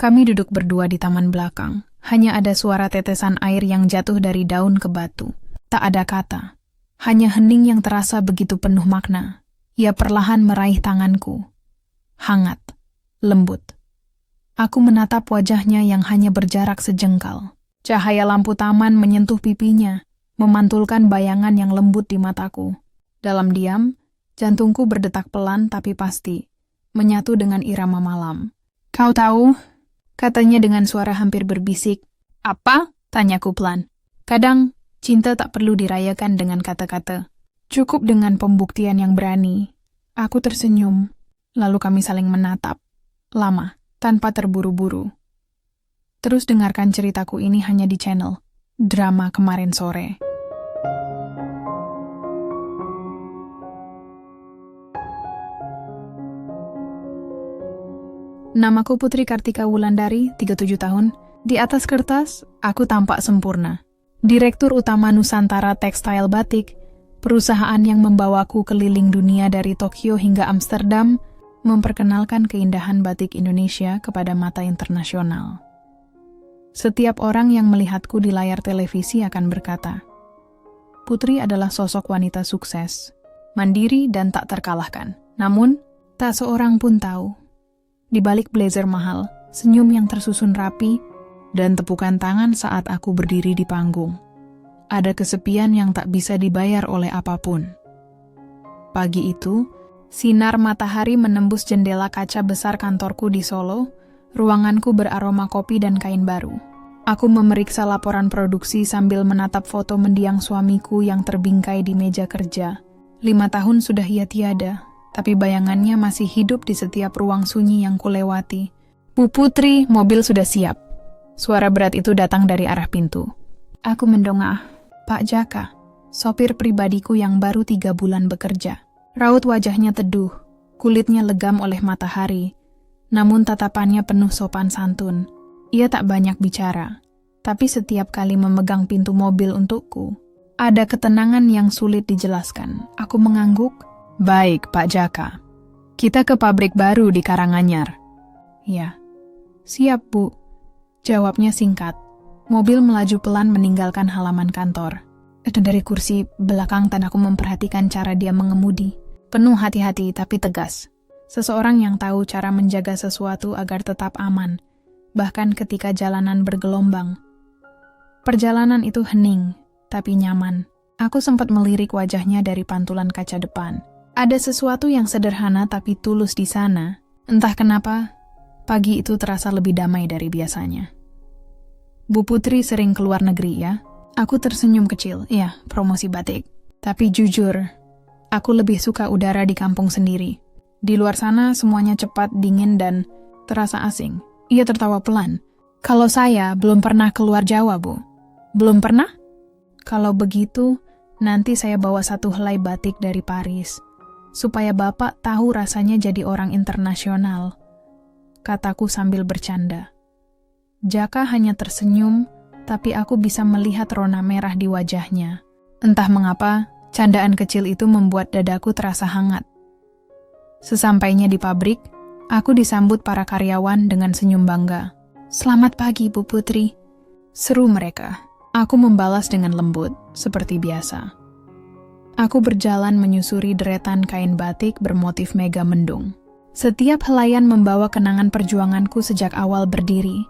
Kami duduk berdua di taman belakang. Hanya ada suara tetesan air yang jatuh dari daun ke batu. Tak ada kata. Hanya hening yang terasa begitu penuh makna. Ia perlahan meraih tanganku. Hangat. Lembut. Aku menatap wajahnya yang hanya berjarak sejengkal. Cahaya lampu taman menyentuh pipinya, memantulkan bayangan yang lembut di mataku. Dalam diam, jantungku berdetak pelan tapi pasti, menyatu dengan irama malam. "Kau tahu?" katanya dengan suara hampir berbisik. "Apa?" tanyaku pelan. Kadang, cinta tak perlu dirayakan dengan kata-kata. Cukup dengan pembuktian yang berani. Aku tersenyum, lalu kami saling menatap. Lama, tanpa terburu-buru. Terus dengarkan ceritaku ini hanya di channel Drama Kemarin Sore. Namaku Putri Kartika Wulandari, 37 tahun. Di atas kertas, aku tampak sempurna. Direktur utama Nusantara Textile Batik, perusahaan yang membawaku keliling dunia dari Tokyo hingga Amsterdam, memperkenalkan keindahan batik Indonesia kepada mata internasional. Setiap orang yang melihatku di layar televisi akan berkata, Putri adalah sosok wanita sukses, mandiri dan tak terkalahkan. Namun, tak seorang pun tahu. Di balik blazer mahal, senyum yang tersusun rapi, dan tepukan tangan saat aku berdiri di panggung. Ada kesepian yang tak bisa dibayar oleh apapun. Pagi itu, sinar matahari menembus jendela kaca besar kantorku di Solo, ruanganku beraroma kopi dan kain baru. Aku memeriksa laporan produksi sambil menatap foto mendiang suamiku yang terbingkai di meja kerja. 5 tahun sudah ia tiada, tapi bayangannya masih hidup di setiap ruang sunyi yang kulewati. "Bu Putri, mobil sudah siap." Suara berat itu datang dari arah pintu. Aku mendongak. Pak Jaka, sopir pribadiku yang baru 3 bulan bekerja. Raut wajahnya teduh, kulitnya legam oleh matahari, namun tatapannya penuh sopan santun. Ia tak banyak bicara, tapi setiap kali memegang pintu mobil untukku, ada ketenangan yang sulit dijelaskan. Aku mengangguk. "Baik, Pak Jaka. Kita ke pabrik baru di Karanganyar." "Ya." "Siap, Bu." Jawabnya singkat. Mobil melaju pelan meninggalkan halaman kantor. Dari kursi belakang aku memperhatikan cara dia mengemudi. Penuh hati-hati tapi tegas. Seseorang yang tahu cara menjaga sesuatu agar tetap aman, bahkan ketika jalanan bergelombang. Perjalanan itu hening, tapi nyaman. Aku sempat melirik wajahnya dari pantulan kaca depan. Ada sesuatu yang sederhana tapi tulus di sana. Entah kenapa, pagi itu terasa lebih damai dari biasanya. "Bu Putri sering keluar negeri ya?" Aku tersenyum kecil. "Ya, promosi batik. Tapi jujur, aku lebih suka udara di kampung sendiri. Di luar sana semuanya cepat, dingin, dan terasa asing." Ia tertawa pelan. "Kalau saya belum pernah keluar Jawa, Bu." "Belum pernah?" "Kalau begitu, nanti saya bawa 1 helai batik dari Paris, supaya Bapak tahu rasanya jadi orang internasional," kataku sambil bercanda. Jaka hanya tersenyum, tapi aku bisa melihat rona merah di wajahnya. Entah mengapa, candaan kecil itu membuat dadaku terasa hangat. Sesampainya di pabrik, aku disambut para karyawan dengan senyum bangga. "Selamat pagi, Bu Putri," seru mereka. Aku membalas dengan lembut, seperti biasa. Aku berjalan menyusuri deretan kain batik bermotif mega mendung. Setiap helaian membawa kenangan perjuanganku sejak awal berdiri.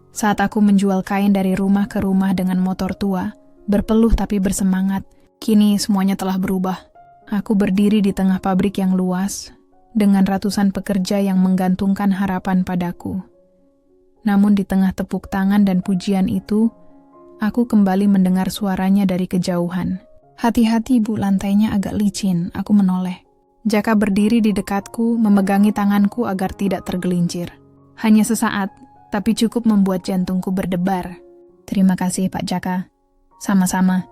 Saat aku menjual kain dari rumah ke rumah dengan motor tua, berpeluh tapi bersemangat, kini semuanya telah berubah. Aku berdiri di tengah pabrik yang luas, dengan ratusan pekerja yang menggantungkan harapan padaku. Namun di tengah tepuk tangan dan pujian itu, aku kembali mendengar suaranya dari kejauhan. "Hati-hati, Bu, lantainya agak licin," aku menoleh. Jaka berdiri di dekatku, memegangi tanganku agar tidak tergelincir. Hanya sesaat, tapi cukup membuat jantungku berdebar. "Terima kasih, Pak Jaka." "Sama-sama."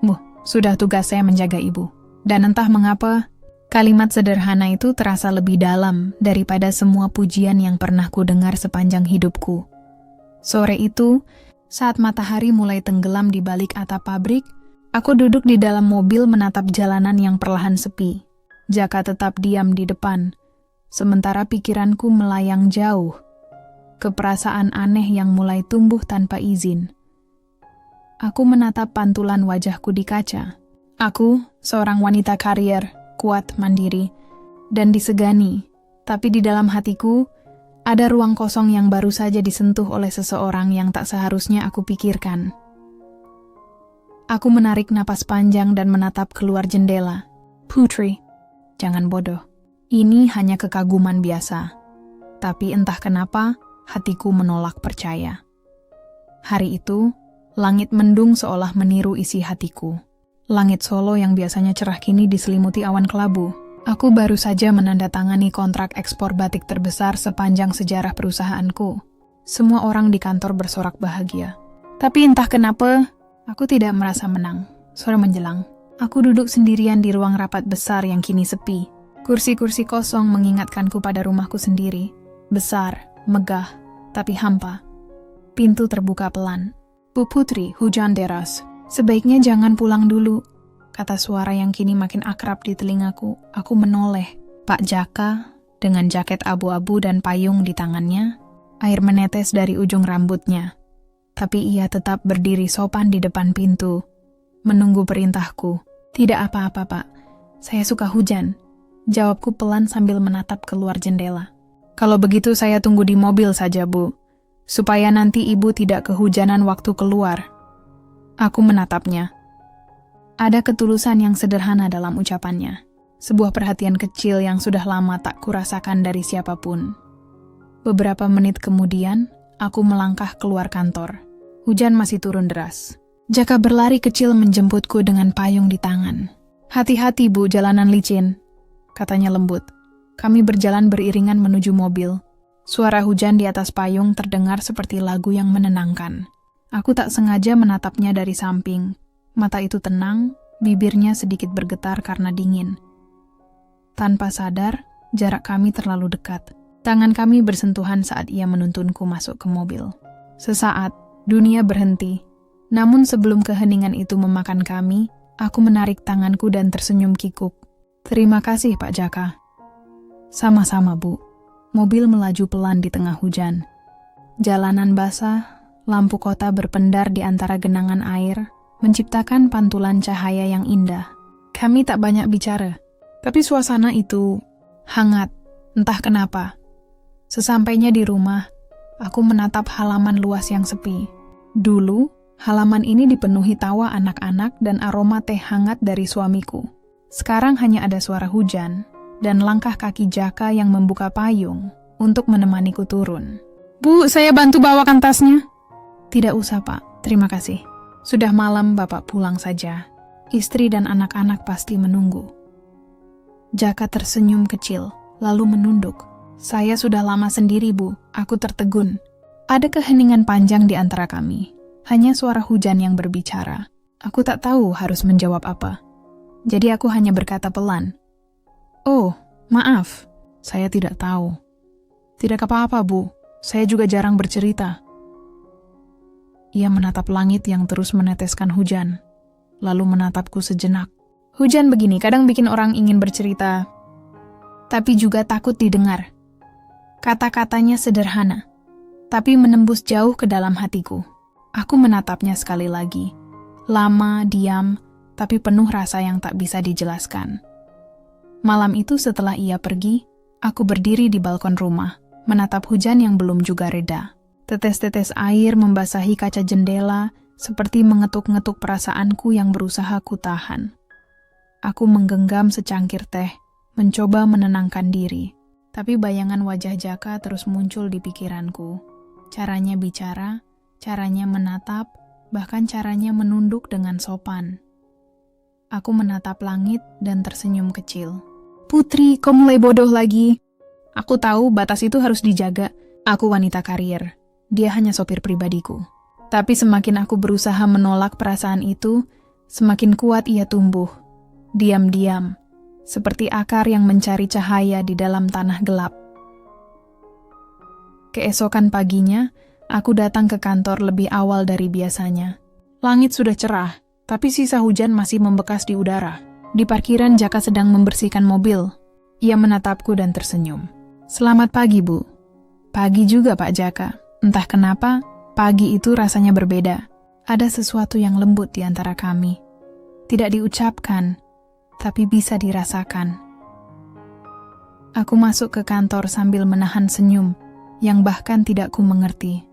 "Bu, sudah tugas saya menjaga Ibu." Dan entah mengapa, kalimat sederhana itu terasa lebih dalam daripada semua pujian yang pernah ku dengar sepanjang hidupku. Sore itu, saat matahari mulai tenggelam di balik atap pabrik, aku duduk di dalam mobil menatap jalanan yang perlahan sepi. Jaka tetap diam di depan, sementara pikiranku melayang jauh. ke perasaan aneh yang mulai tumbuh tanpa izin. Aku menatap pantulan wajahku di kaca. Aku, seorang wanita karier, kuat, mandiri, dan disegani. Tapi di dalam hatiku, ada ruang kosong yang baru saja disentuh oleh seseorang yang tak seharusnya aku pikirkan. Aku menarik napas panjang dan menatap keluar jendela. Putri, jangan bodoh. Ini hanya kekaguman biasa. Tapi entah kenapa, hatiku menolak percaya. Hari itu, langit mendung seolah meniru isi hatiku. Langit Solo yang biasanya cerah kini diselimuti awan kelabu. Aku baru saja menandatangani kontrak ekspor batik terbesar sepanjang sejarah perusahaanku. Semua orang di kantor bersorak bahagia. Tapi entah kenapa, aku tidak merasa menang. Sore menjelang, aku duduk sendirian di ruang rapat besar yang kini sepi. Kursi-kursi kosong mengingatkanku pada rumahku sendiri. Besar, megah, tapi hampa. Pintu terbuka pelan. Bu Putri, hujan deras. Sebaiknya jangan pulang dulu, kata suara yang kini makin akrab di telingaku. Aku menoleh. Pak Jaka, dengan jaket abu-abu dan payung di tangannya, air menetes dari ujung rambutnya. Tapi ia tetap berdiri sopan di depan pintu, menunggu perintahku. Tidak apa-apa, Pak. Saya suka hujan. Jawabku pelan sambil menatap keluar jendela. Kalau begitu saya tunggu di mobil saja, Bu. Supaya nanti Ibu tidak kehujanan waktu keluar. Aku menatapnya. Ada ketulusan yang sederhana dalam ucapannya. Sebuah perhatian kecil yang sudah lama tak kurasakan dari siapapun. Beberapa menit kemudian, aku melangkah keluar kantor. Hujan masih turun deras. Jaka berlari kecil menjemputku dengan payung di tangan. Hati-hati, Bu, jalanan licin, katanya lembut. Kami berjalan beriringan menuju mobil. Suara hujan di atas payung terdengar seperti lagu yang menenangkan. Aku tak sengaja menatapnya dari samping. Mata itu tenang, bibirnya sedikit bergetar karena dingin. Tanpa sadar, jarak kami terlalu dekat. Tangan kami bersentuhan saat ia menuntunku masuk ke mobil. Sesaat, dunia berhenti. Namun sebelum keheningan itu memakan kami, aku menarik tanganku dan tersenyum kikuk. Terima kasih, Pak Jaka. Sama-sama, Bu. Mobil melaju pelan di tengah hujan. Jalanan basah, lampu kota berpendar di antara genangan air, menciptakan pantulan cahaya yang indah. Kami tak banyak bicara, tapi suasana itu hangat, entah kenapa. Sesampainya di rumah, aku menatap halaman luas yang sepi. Dulu, halaman ini dipenuhi tawa anak-anak dan aroma teh hangat dari suamiku. Sekarang hanya ada suara hujan dan langkah kaki Jaka yang membuka payung untuk menemaniku turun. Bu, saya bantu bawakan tasnya. Tidak usah, Pak. Terima kasih. Sudah malam, Bapak pulang saja. Istri dan anak-anak pasti menunggu. Jaka tersenyum kecil, lalu menunduk. Saya sudah lama sendiri, Bu. Aku tertegun. Ada keheningan panjang di antara kami. Hanya suara hujan yang berbicara. Aku tak tahu harus menjawab apa. Jadi aku hanya berkata pelan. Oh, maaf. Saya tidak tahu. Tidak apa-apa, Bu. Saya juga jarang bercerita. Ia menatap langit yang terus meneteskan hujan, lalu menatapku sejenak. Hujan begini kadang bikin orang ingin bercerita, tapi juga takut didengar. Kata-katanya sederhana, tapi menembus jauh ke dalam hatiku. Aku menatapnya sekali lagi. Lama, diam, tapi penuh rasa yang tak bisa dijelaskan. Malam itu setelah ia pergi, aku berdiri di balkon rumah, menatap hujan yang belum juga reda. Tetes-tetes air membasahi kaca jendela, seperti mengetuk-ngetuk perasaanku yang berusaha kutahan. Aku menggenggam secangkir teh, mencoba menenangkan diri. Tapi bayangan wajah Jaka terus muncul di pikiranku. Caranya bicara, caranya menatap, bahkan caranya menunduk dengan sopan. Aku menatap langit dan tersenyum kecil. Putri, kau mulai bodoh lagi. Aku tahu batas itu harus dijaga. Aku wanita karier. Dia hanya sopir pribadiku. Tapi semakin aku berusaha menolak perasaan itu, semakin kuat ia tumbuh. Diam-diam, seperti akar yang mencari cahaya di dalam tanah gelap. Keesokan paginya, aku datang ke kantor lebih awal dari biasanya. Langit sudah cerah, tapi sisa hujan masih membekas di udara. Di parkiran Jaka sedang membersihkan mobil. Ia menatapku dan tersenyum. Selamat pagi, Bu. Pagi juga Pak Jaka. Entah kenapa, pagi itu rasanya berbeda. Ada sesuatu yang lembut di antara kami. Tidak diucapkan, tapi bisa dirasakan. Aku masuk ke kantor sambil menahan senyum yang bahkan tidak ku mengerti.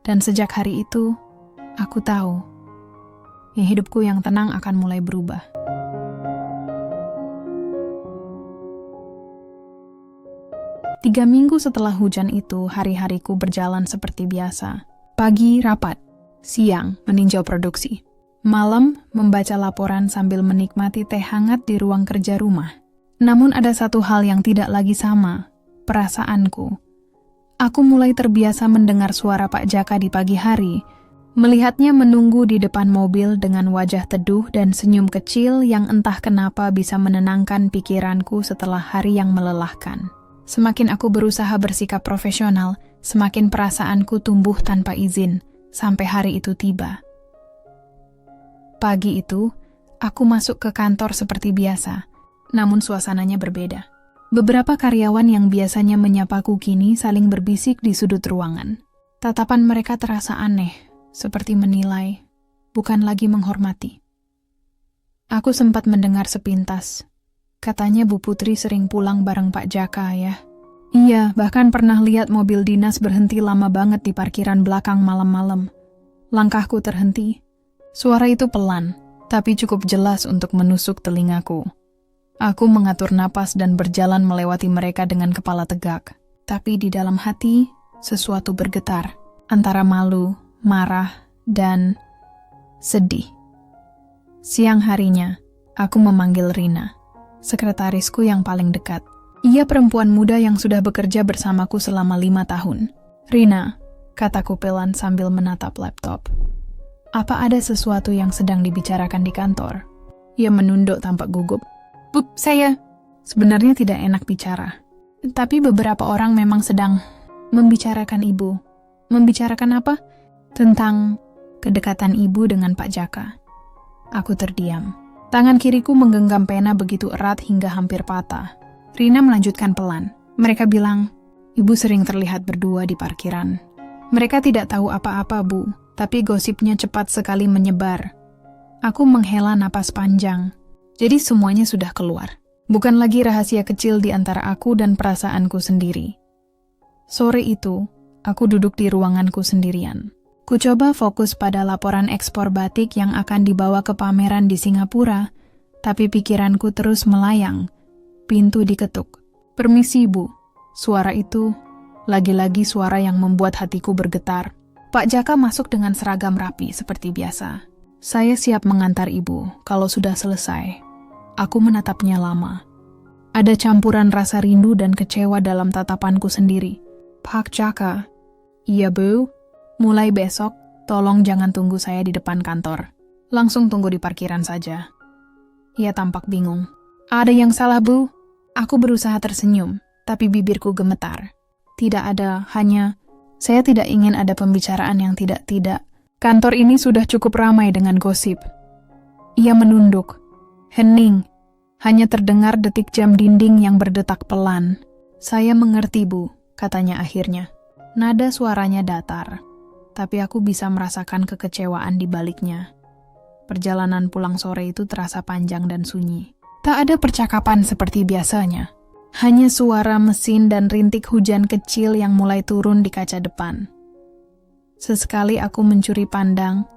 Dan sejak hari itu, aku tahu hidupku yang tenang akan mulai berubah. Tiga minggu setelah hujan itu, hari-hariku berjalan seperti biasa. Pagi rapat, siang meninjau produksi, malam membaca laporan sambil menikmati teh hangat di ruang kerja rumah. Namun ada satu hal yang tidak lagi sama, perasaanku. Aku mulai terbiasa mendengar suara Pak Jaka di pagi hari, melihatnya menunggu di depan mobil dengan wajah teduh dan senyum kecil yang entah kenapa bisa menenangkan pikiranku setelah hari yang melelahkan. Semakin aku berusaha bersikap profesional, semakin perasaanku tumbuh tanpa izin, sampai hari itu tiba. Pagi itu, aku masuk ke kantor seperti biasa, namun suasananya berbeda. Beberapa karyawan yang biasanya menyapaku kini saling berbisik di sudut ruangan. Tatapan mereka terasa aneh, seperti menilai, bukan lagi menghormati. Aku sempat mendengar sepintas. Katanya Bu Putri sering pulang bareng Pak Jaka ya. Iya, bahkan pernah lihat mobil dinas berhenti lama banget di parkiran belakang malam-malam. Langkahku terhenti. Suara itu pelan, tapi cukup jelas untuk menusuk telingaku. Aku mengatur napas dan berjalan melewati mereka dengan kepala tegak. Tapi di dalam hati, sesuatu bergetar. Antara malu, marah, dan sedih. Siang harinya, aku memanggil Rina, sekretarisku yang paling dekat. Ia perempuan muda yang sudah bekerja bersamaku selama 5 tahun. Rina, kataku pelan sambil menatap laptop. Apa ada sesuatu yang sedang dibicarakan di kantor? Ia menunduk tampak gugup. Bu, saya sebenarnya tidak enak bicara. Tapi beberapa orang memang sedang membicarakan ibu. Membicarakan apa? Tentang kedekatan ibu dengan Pak Jaka. Aku terdiam. Tangan kiriku menggenggam pena begitu erat hingga hampir patah. Rina melanjutkan pelan. Mereka bilang, ibu sering terlihat berdua di parkiran. Mereka tidak tahu apa-apa, Bu, tapi gosipnya cepat sekali menyebar. Aku menghela napas panjang. Jadi semuanya sudah keluar. Bukan lagi rahasia kecil di antara aku dan perasaanku sendiri. Sore itu, aku duduk di ruanganku sendirian. Ku coba fokus pada laporan ekspor batik yang akan dibawa ke pameran di Singapura, tapi pikiranku terus melayang. Pintu diketuk. Permisi, Bu. Suara itu, lagi-lagi suara yang membuat hatiku bergetar. Pak Jaka masuk dengan seragam rapi seperti biasa. Saya siap mengantar Ibu kalau sudah selesai. Aku menatapnya lama. Ada campuran rasa rindu dan kecewa dalam tatapanku sendiri. Pak Jaka. Iya, Bu. Mulai besok, tolong jangan tunggu saya di depan kantor. Langsung tunggu di parkiran saja. Ia tampak bingung. Ada yang salah, Bu? Aku berusaha tersenyum, tapi bibirku gemetar. Tidak ada, hanya saya tidak ingin ada pembicaraan yang tidak-tidak. Kantor ini sudah cukup ramai dengan gosip. Ia menunduk. Hening. Hanya terdengar detik jam dinding yang berdetak pelan. Saya mengerti, Bu, katanya akhirnya. Nada suaranya datar, tapi aku bisa merasakan kekecewaan di baliknya. Perjalanan pulang sore itu terasa panjang dan sunyi. Tak ada percakapan seperti biasanya. Hanya suara mesin dan rintik hujan kecil yang mulai turun di kaca depan. Sesekali aku mencuri pandang.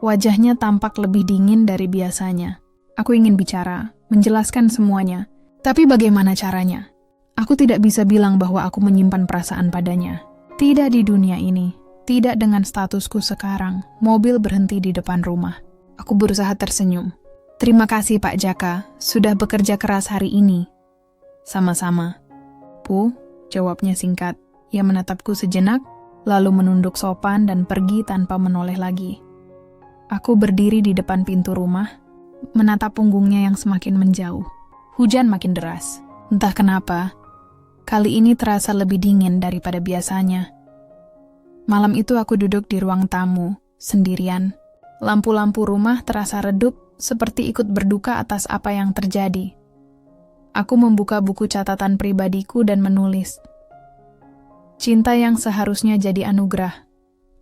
Wajahnya tampak lebih dingin dari biasanya. Aku ingin bicara, menjelaskan semuanya. Tapi bagaimana caranya? Aku tidak bisa bilang bahwa aku menyimpan perasaan padanya. Tidak di dunia ini. Tidak dengan statusku sekarang. Mobil berhenti di depan rumah. Aku berusaha tersenyum. Terima kasih Pak Jaka, sudah bekerja keras hari ini. Sama-sama. Bu, jawabnya singkat. Ia menatapku sejenak, lalu menunduk sopan dan pergi tanpa menoleh lagi. Aku berdiri di depan pintu rumah, menatap punggungnya yang semakin menjauh. Hujan makin deras. Entah kenapa, kali ini terasa lebih dingin daripada biasanya. Malam itu aku duduk di ruang tamu, sendirian. Lampu-lampu rumah terasa redup, seperti ikut berduka atas apa yang terjadi. Aku membuka buku catatan pribadiku dan menulis. Cinta yang seharusnya jadi anugerah,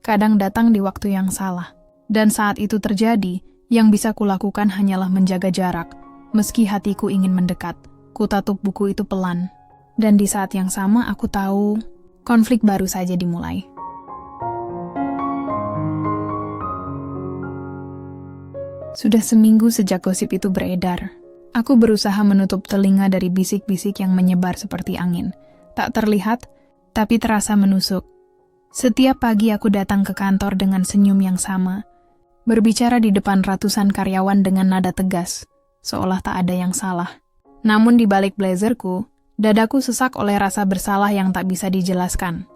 kadang datang di waktu yang salah. Dan saat itu terjadi, yang bisa kulakukan hanyalah menjaga jarak. Meski hatiku ingin mendekat, kututup buku itu pelan. Dan di saat yang sama aku tahu, konflik baru saja dimulai. Sudah seminggu sejak gosip itu beredar. Aku berusaha menutup telinga dari bisik-bisik yang menyebar seperti angin. Tak terlihat, tapi terasa menusuk. Setiap pagi aku datang ke kantor dengan senyum yang sama, berbicara di depan ratusan karyawan dengan nada tegas, seolah tak ada yang salah. Namun di balik blazerku, dadaku sesak oleh rasa bersalah yang tak bisa dijelaskan.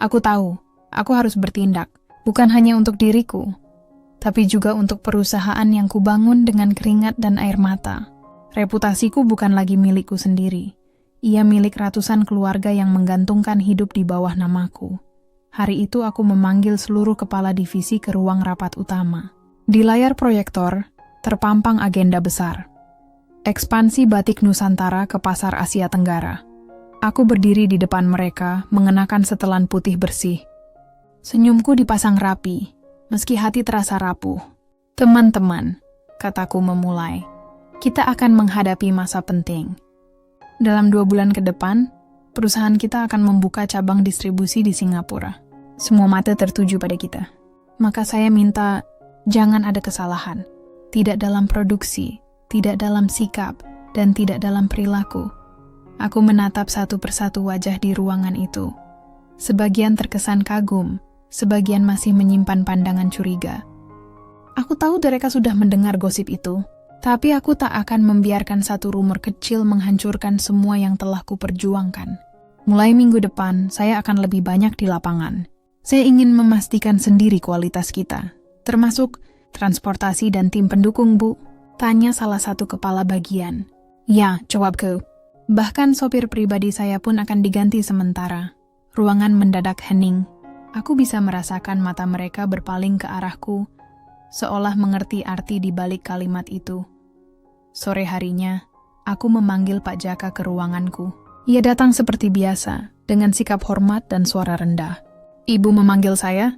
Aku tahu, aku harus bertindak, bukan hanya untuk diriku, tapi juga untuk perusahaan yang kubangun dengan keringat dan air mata. Reputasiku bukan lagi milikku sendiri. Ia milik ratusan keluarga yang menggantungkan hidup di bawah namaku. Hari itu aku memanggil seluruh kepala divisi ke ruang rapat utama. Di layar proyektor, terpampang agenda besar. Ekspansi batik Nusantara ke pasar Asia Tenggara. Aku berdiri di depan mereka, mengenakan setelan putih bersih. Senyumku dipasang rapi, meski hati terasa rapuh. Teman-teman, kataku memulai, kita akan menghadapi masa penting. Dalam 2 bulan ke depan, perusahaan kita akan membuka cabang distribusi di Singapura. Semua mata tertuju pada kita. Maka saya minta, jangan ada kesalahan. Tidak dalam produksi, tidak dalam sikap, dan tidak dalam perilaku. Aku menatap satu persatu wajah di ruangan itu. Sebagian terkesan kagum, sebagian masih menyimpan pandangan curiga. Aku tahu mereka sudah mendengar gosip itu, tapi aku tak akan membiarkan satu rumor kecil menghancurkan semua yang telah kuperjuangkan. Mulai minggu depan, saya akan lebih banyak di lapangan. Saya ingin memastikan sendiri kualitas kita, termasuk transportasi dan tim pendukung, Bu. Tanya salah satu kepala bagian. Ya, jawabku. Bahkan sopir pribadi saya pun akan diganti sementara. Ruangan mendadak hening. Aku bisa merasakan mata mereka berpaling ke arahku, seolah mengerti arti di balik kalimat itu. Sore harinya, aku memanggil Pak Jaka ke ruanganku. Ia datang seperti biasa, dengan sikap hormat dan suara rendah. Ibu memanggil saya?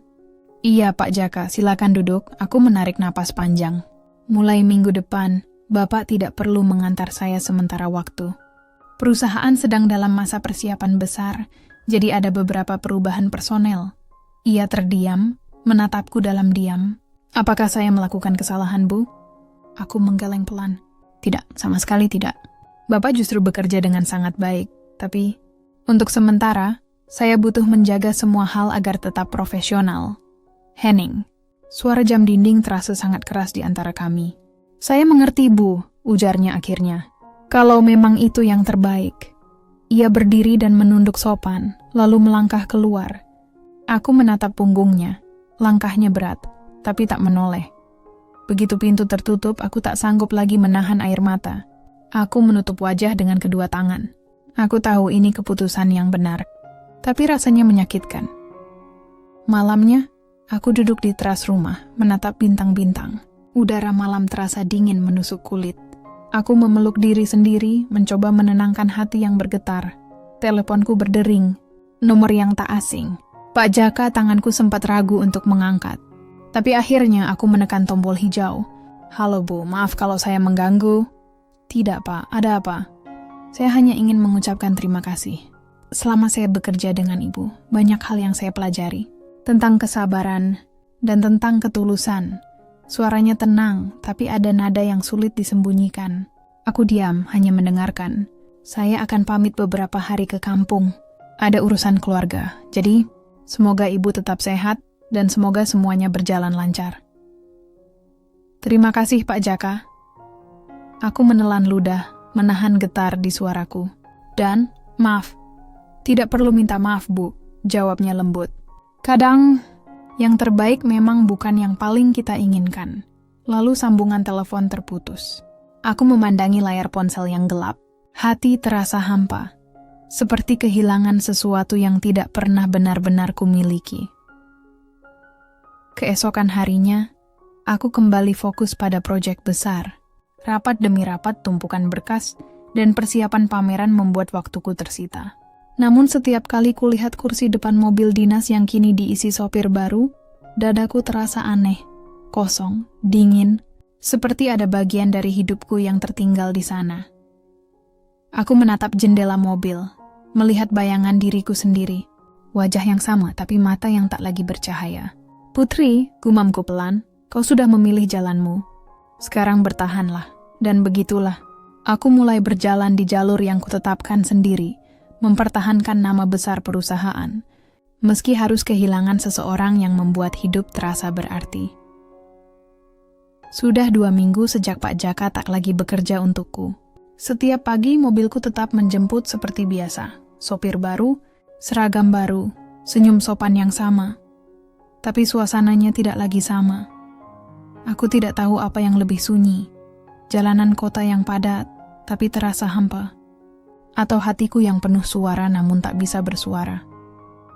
Iya, Pak Jaka, silakan duduk. Aku menarik napas panjang. Mulai minggu depan, Bapak tidak perlu mengantar saya sementara waktu. Perusahaan sedang dalam masa persiapan besar, jadi ada beberapa perubahan personel. Ia terdiam, menatapku dalam diam. Apakah saya melakukan kesalahan, Bu? Aku menggeleng pelan. Tidak, sama sekali tidak. Bapak justru bekerja dengan sangat baik, tapi untuk sementara, saya butuh menjaga semua hal agar tetap profesional. Henning, suara jam dinding terasa sangat keras di antara kami. Saya mengerti, Bu, ujarnya akhirnya. Kalau memang itu yang terbaik. Ia berdiri dan menunduk sopan, lalu melangkah keluar. Aku menatap punggungnya, langkahnya berat, tapi tak menoleh. Begitu pintu tertutup, aku tak sanggup lagi menahan air mata. Aku menutup wajah dengan kedua tangan. Aku tahu ini keputusan yang benar, tapi rasanya menyakitkan. Malamnya, aku duduk di teras rumah, menatap bintang-bintang. Udara malam terasa dingin menusuk kulit. Aku memeluk diri sendiri, mencoba menenangkan hati yang bergetar. Teleponku berdering, nomor yang tak asing. Pak Jaka, tanganku sempat ragu untuk mengangkat. Tapi akhirnya aku menekan tombol hijau. Halo Bu, maaf kalau saya mengganggu. Tidak Pak, ada apa? Saya hanya ingin mengucapkan terima kasih. Selama saya bekerja dengan Ibu, banyak hal yang saya pelajari. Tentang kesabaran dan tentang ketulusan. Suaranya tenang, tapi ada nada yang sulit disembunyikan. Aku diam, hanya mendengarkan. Saya akan pamit beberapa hari ke kampung. Ada urusan keluarga, jadi semoga Ibu tetap sehat, dan semoga semuanya berjalan lancar. Terima kasih Pak Jaka. Aku menelan ludah, menahan getar di suaraku. Dan, maaf. Tidak perlu minta maaf, Bu, jawabnya lembut. Kadang, yang terbaik memang bukan yang paling kita inginkan. Lalu sambungan telepon terputus. Aku memandangi layar ponsel yang gelap. Hati terasa hampa. Seperti kehilangan sesuatu yang tidak pernah benar-benar kumiliki. Keesokan harinya, aku kembali fokus pada proyek besar. Rapat demi rapat, tumpukan berkas, dan persiapan pameran membuat waktuku tersita. Namun setiap kali kulihat kursi depan mobil dinas yang kini diisi sopir baru, dadaku terasa aneh, kosong, dingin, seperti ada bagian dari hidupku yang tertinggal di sana. Aku menatap jendela mobil, melihat bayangan diriku sendiri. Wajah yang sama tapi mata yang tak lagi bercahaya. "Putri," gumamku pelan, "kau sudah memilih jalanmu. Sekarang bertahanlah." Dan begitulah, aku mulai berjalan di jalur yang kutetapkan sendiri, mempertahankan nama besar perusahaan, meski harus kehilangan seseorang yang membuat hidup terasa berarti. Sudah 2 minggu sejak Pak Jaka tak lagi bekerja untukku. Setiap pagi mobilku tetap menjemput seperti biasa. Sopir baru, seragam baru, senyum sopan yang sama. Tapi suasananya tidak lagi sama. Aku tidak tahu apa yang lebih sunyi. Jalanan kota yang padat, tapi terasa hampa. Atau hatiku yang penuh suara namun tak bisa bersuara.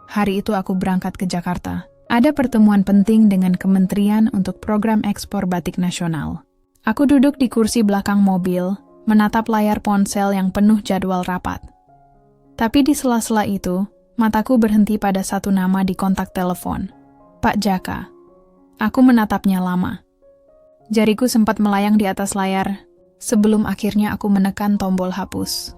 Hari itu aku berangkat ke Jakarta. Ada pertemuan penting dengan Kementerian untuk Program Ekspor Batik Nasional. Aku duduk di kursi belakang mobil, menatap layar ponsel yang penuh jadwal rapat. Tapi di sela-sela itu, mataku berhenti pada satu nama di kontak telepon. Pak Jaka. Aku menatapnya lama. Jariku sempat melayang di atas layar, sebelum akhirnya aku menekan tombol hapus.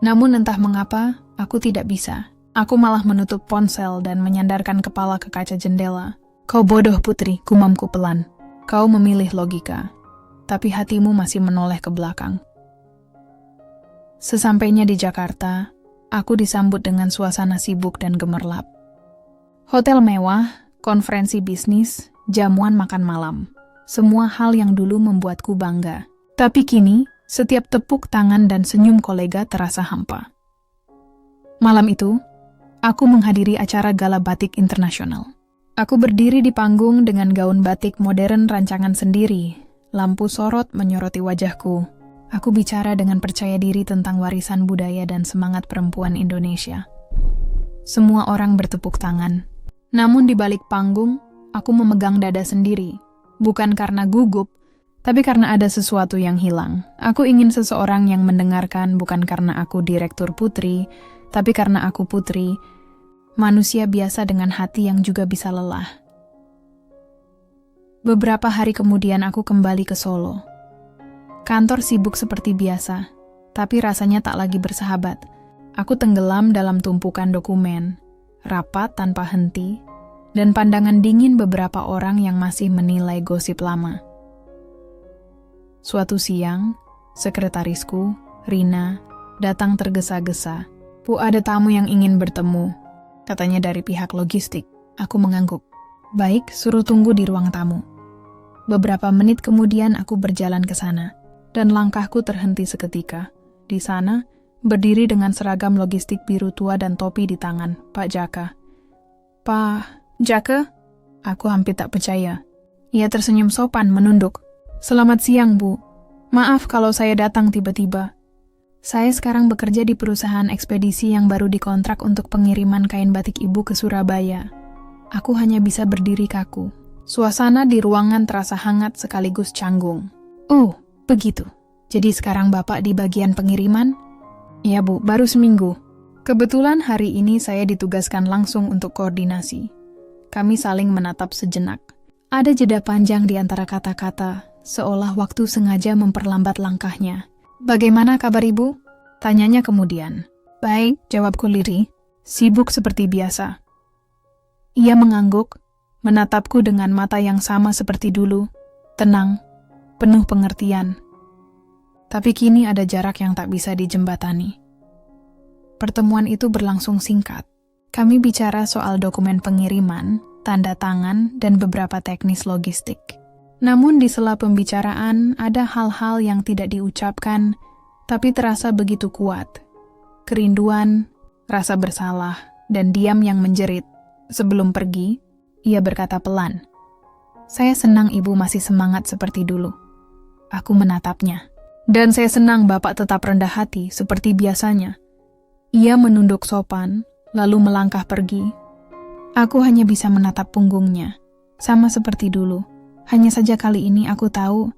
Namun entah mengapa, aku tidak bisa. Aku malah menutup ponsel dan menyandarkan kepala ke kaca jendela. "Kau bodoh, Putri," gumamku pelan. "Kau memilih logika, tapi hatimu masih menoleh ke belakang." Sesampainya di Jakarta, aku disambut dengan suasana sibuk dan gemerlap. Hotel mewah, konferensi bisnis, jamuan makan malam. Semua hal yang dulu membuatku bangga. Tapi kini, setiap tepuk tangan dan senyum kolega terasa hampa. Malam itu, aku menghadiri acara Gala Batik Internasional. Aku berdiri di panggung dengan gaun batik modern rancangan sendiri. Lampu sorot menyoroti wajahku. Aku bicara dengan percaya diri tentang warisan budaya dan semangat perempuan Indonesia. Semua orang bertepuk tangan. Namun di balik panggung, aku memegang dada sendiri. Bukan karena gugup, tapi karena ada sesuatu yang hilang. Aku ingin seseorang yang mendengarkan, bukan karena aku Direktur Putri, tapi karena aku Putri, manusia biasa dengan hati yang juga bisa lelah. Beberapa hari kemudian aku kembali ke Solo. Kantor sibuk seperti biasa, tapi rasanya tak lagi bersahabat. Aku tenggelam dalam tumpukan dokumen, rapat tanpa henti, dan pandangan dingin beberapa orang yang masih menilai gosip lama. Suatu siang, sekretarisku, Rina, datang tergesa-gesa. "Bu, ada tamu yang ingin bertemu," katanya dari pihak logistik. Aku mengangguk. "Baik, suruh tunggu di ruang tamu." Beberapa menit kemudian aku berjalan ke sana, dan langkahku terhenti seketika. Di sana, berdiri dengan seragam logistik biru tua dan topi di tangan, Pak Jaka. "Pak Jaka?" Aku hampir tak percaya. Ia tersenyum sopan menunduk. "Selamat siang, Bu. Maaf kalau saya datang tiba-tiba. Saya sekarang bekerja di perusahaan ekspedisi yang baru dikontrak untuk pengiriman kain batik Ibu ke Surabaya. Aku hanya bisa berdiri kaku." Suasana di ruangan terasa hangat sekaligus canggung. "Oh, begitu. Jadi sekarang Bapak di bagian pengiriman?" "Iya, Bu, baru seminggu. Kebetulan hari ini saya ditugaskan langsung untuk koordinasi." Kami saling menatap sejenak. Ada jeda panjang di antara kata-kata, seolah waktu sengaja memperlambat langkahnya. "Bagaimana kabar Ibu?" tanyanya kemudian. "Baik," jawabku lirih. "Sibuk seperti biasa." Ia mengangguk, menatapku dengan mata yang sama seperti dulu, tenang, penuh pengertian. Tapi kini ada jarak yang tak bisa dijembatani. Pertemuan itu berlangsung singkat. Kami bicara soal dokumen pengiriman, tanda tangan, dan beberapa teknis logistik. Namun di sela pembicaraan ada hal-hal yang tidak diucapkan, tapi terasa begitu kuat. Kerinduan, rasa bersalah, dan diam yang menjerit. Sebelum pergi, ia berkata pelan, "Saya senang Ibu masih semangat seperti dulu." Aku menatapnya. "Dan saya senang Bapak tetap rendah hati seperti biasanya." Ia menunduk sopan, lalu melangkah pergi. Aku hanya bisa menatap punggungnya, sama seperti dulu. Hanya saja kali ini aku tahu,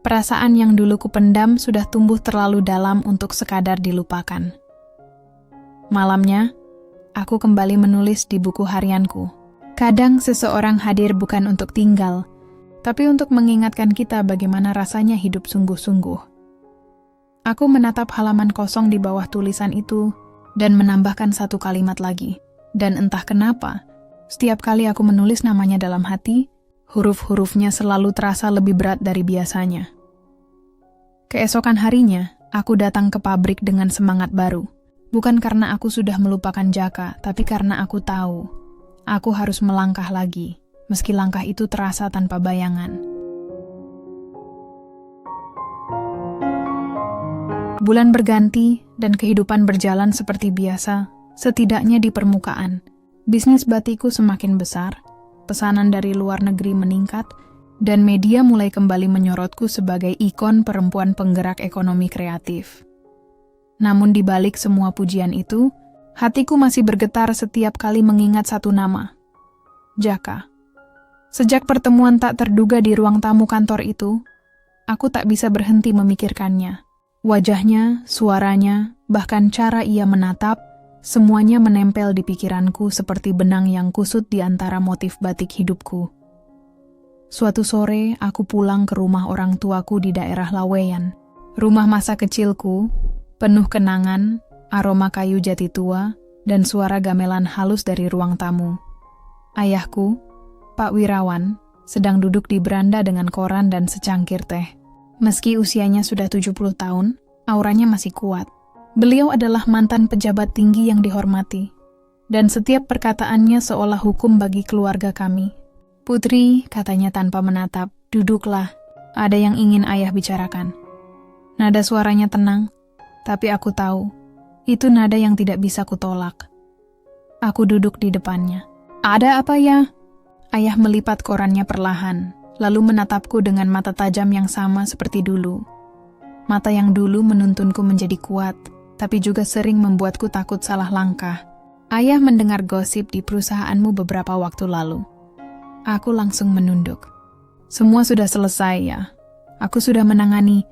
perasaan yang dulu kupendam sudah tumbuh terlalu dalam untuk sekadar dilupakan. Malamnya, aku kembali menulis di buku harianku. Kadang seseorang hadir bukan untuk tinggal, tapi untuk mengingatkan kita bagaimana rasanya hidup sungguh-sungguh. Aku menatap halaman kosong di bawah tulisan itu dan menambahkan satu kalimat lagi. Dan entah kenapa, setiap kali aku menulis namanya dalam hati, huruf-hurufnya selalu terasa lebih berat dari biasanya. Keesokan harinya, aku datang ke pabrik dengan semangat baru. Bukan karena aku sudah melupakan Jaka, tapi karena aku tahu, aku harus melangkah lagi, meski langkah itu terasa tanpa bayangan. Bulan berganti dan kehidupan berjalan seperti biasa, setidaknya di permukaan. Bisnis batikku semakin besar, pesanan dari luar negeri meningkat, dan media mulai kembali menyorotku sebagai ikon perempuan penggerak ekonomi kreatif. Namun di balik semua pujian itu, hatiku masih bergetar setiap kali mengingat satu nama, Jaka. Sejak pertemuan tak terduga di ruang tamu kantor itu, aku tak bisa berhenti memikirkannya. Wajahnya, suaranya, bahkan cara ia menatap, semuanya menempel di pikiranku seperti benang yang kusut di antara motif batik hidupku. Suatu sore, aku pulang ke rumah orang tuaku di daerah Laweyan. Rumah masa kecilku, penuh kenangan, aroma kayu jati tua, dan suara gamelan halus dari ruang tamu. Ayahku, Pak Wirawan, sedang duduk di beranda dengan koran dan secangkir teh. Meski usianya sudah 70 tahun, auranya masih kuat. Beliau adalah mantan pejabat tinggi yang dihormati, dan setiap perkataannya seolah hukum bagi keluarga kami. "Putri," katanya tanpa menatap, "duduklah. Ada yang ingin ayah bicarakan." Nada suaranya tenang, tapi aku tahu, itu nada yang tidak bisa kutolak. Aku duduk di depannya. "Ada apa ya?" Ayah melipat korannya perlahan, lalu menatapku dengan mata tajam yang sama seperti dulu. Mata yang dulu menuntunku menjadi kuat, tapi juga sering membuatku takut salah langkah. "Ayah mendengar gosip di perusahaanmu beberapa waktu lalu." Aku langsung menunduk. "Semua sudah selesai ya. Aku sudah menangani."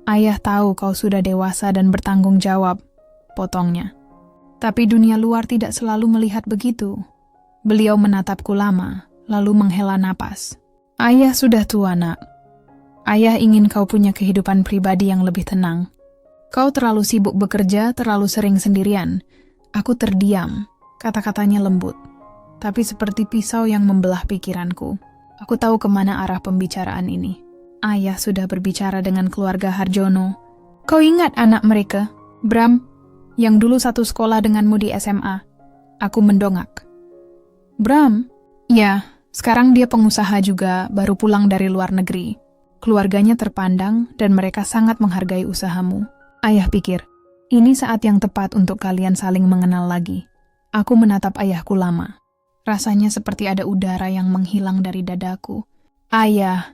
"Ayah tahu kau sudah dewasa dan bertanggung jawab," potongnya. "Tapi dunia luar tidak selalu melihat begitu." Beliau menatapku lama, lalu menghela napas. "Ayah sudah tua, Nak. Ayah ingin kau punya kehidupan pribadi yang lebih tenang. Kau terlalu sibuk bekerja, terlalu sering sendirian." Aku terdiam, kata-katanya lembut, tapi seperti pisau yang membelah pikiranku. Aku tahu kemana arah pembicaraan ini. Ayah sudah berbicara dengan keluarga Harjono. "Kau ingat anak mereka, Bram, yang dulu satu sekolah denganmu di SMA?" Aku mendongak. "Bram? Ya, sekarang dia pengusaha juga, baru pulang dari luar negeri. Keluarganya terpandang dan mereka sangat menghargai usahamu." Ayah pikir, ini saat yang tepat untuk kalian saling mengenal lagi. Aku menatap ayahku lama. Rasanya seperti ada udara yang menghilang dari dadaku. "Ayah."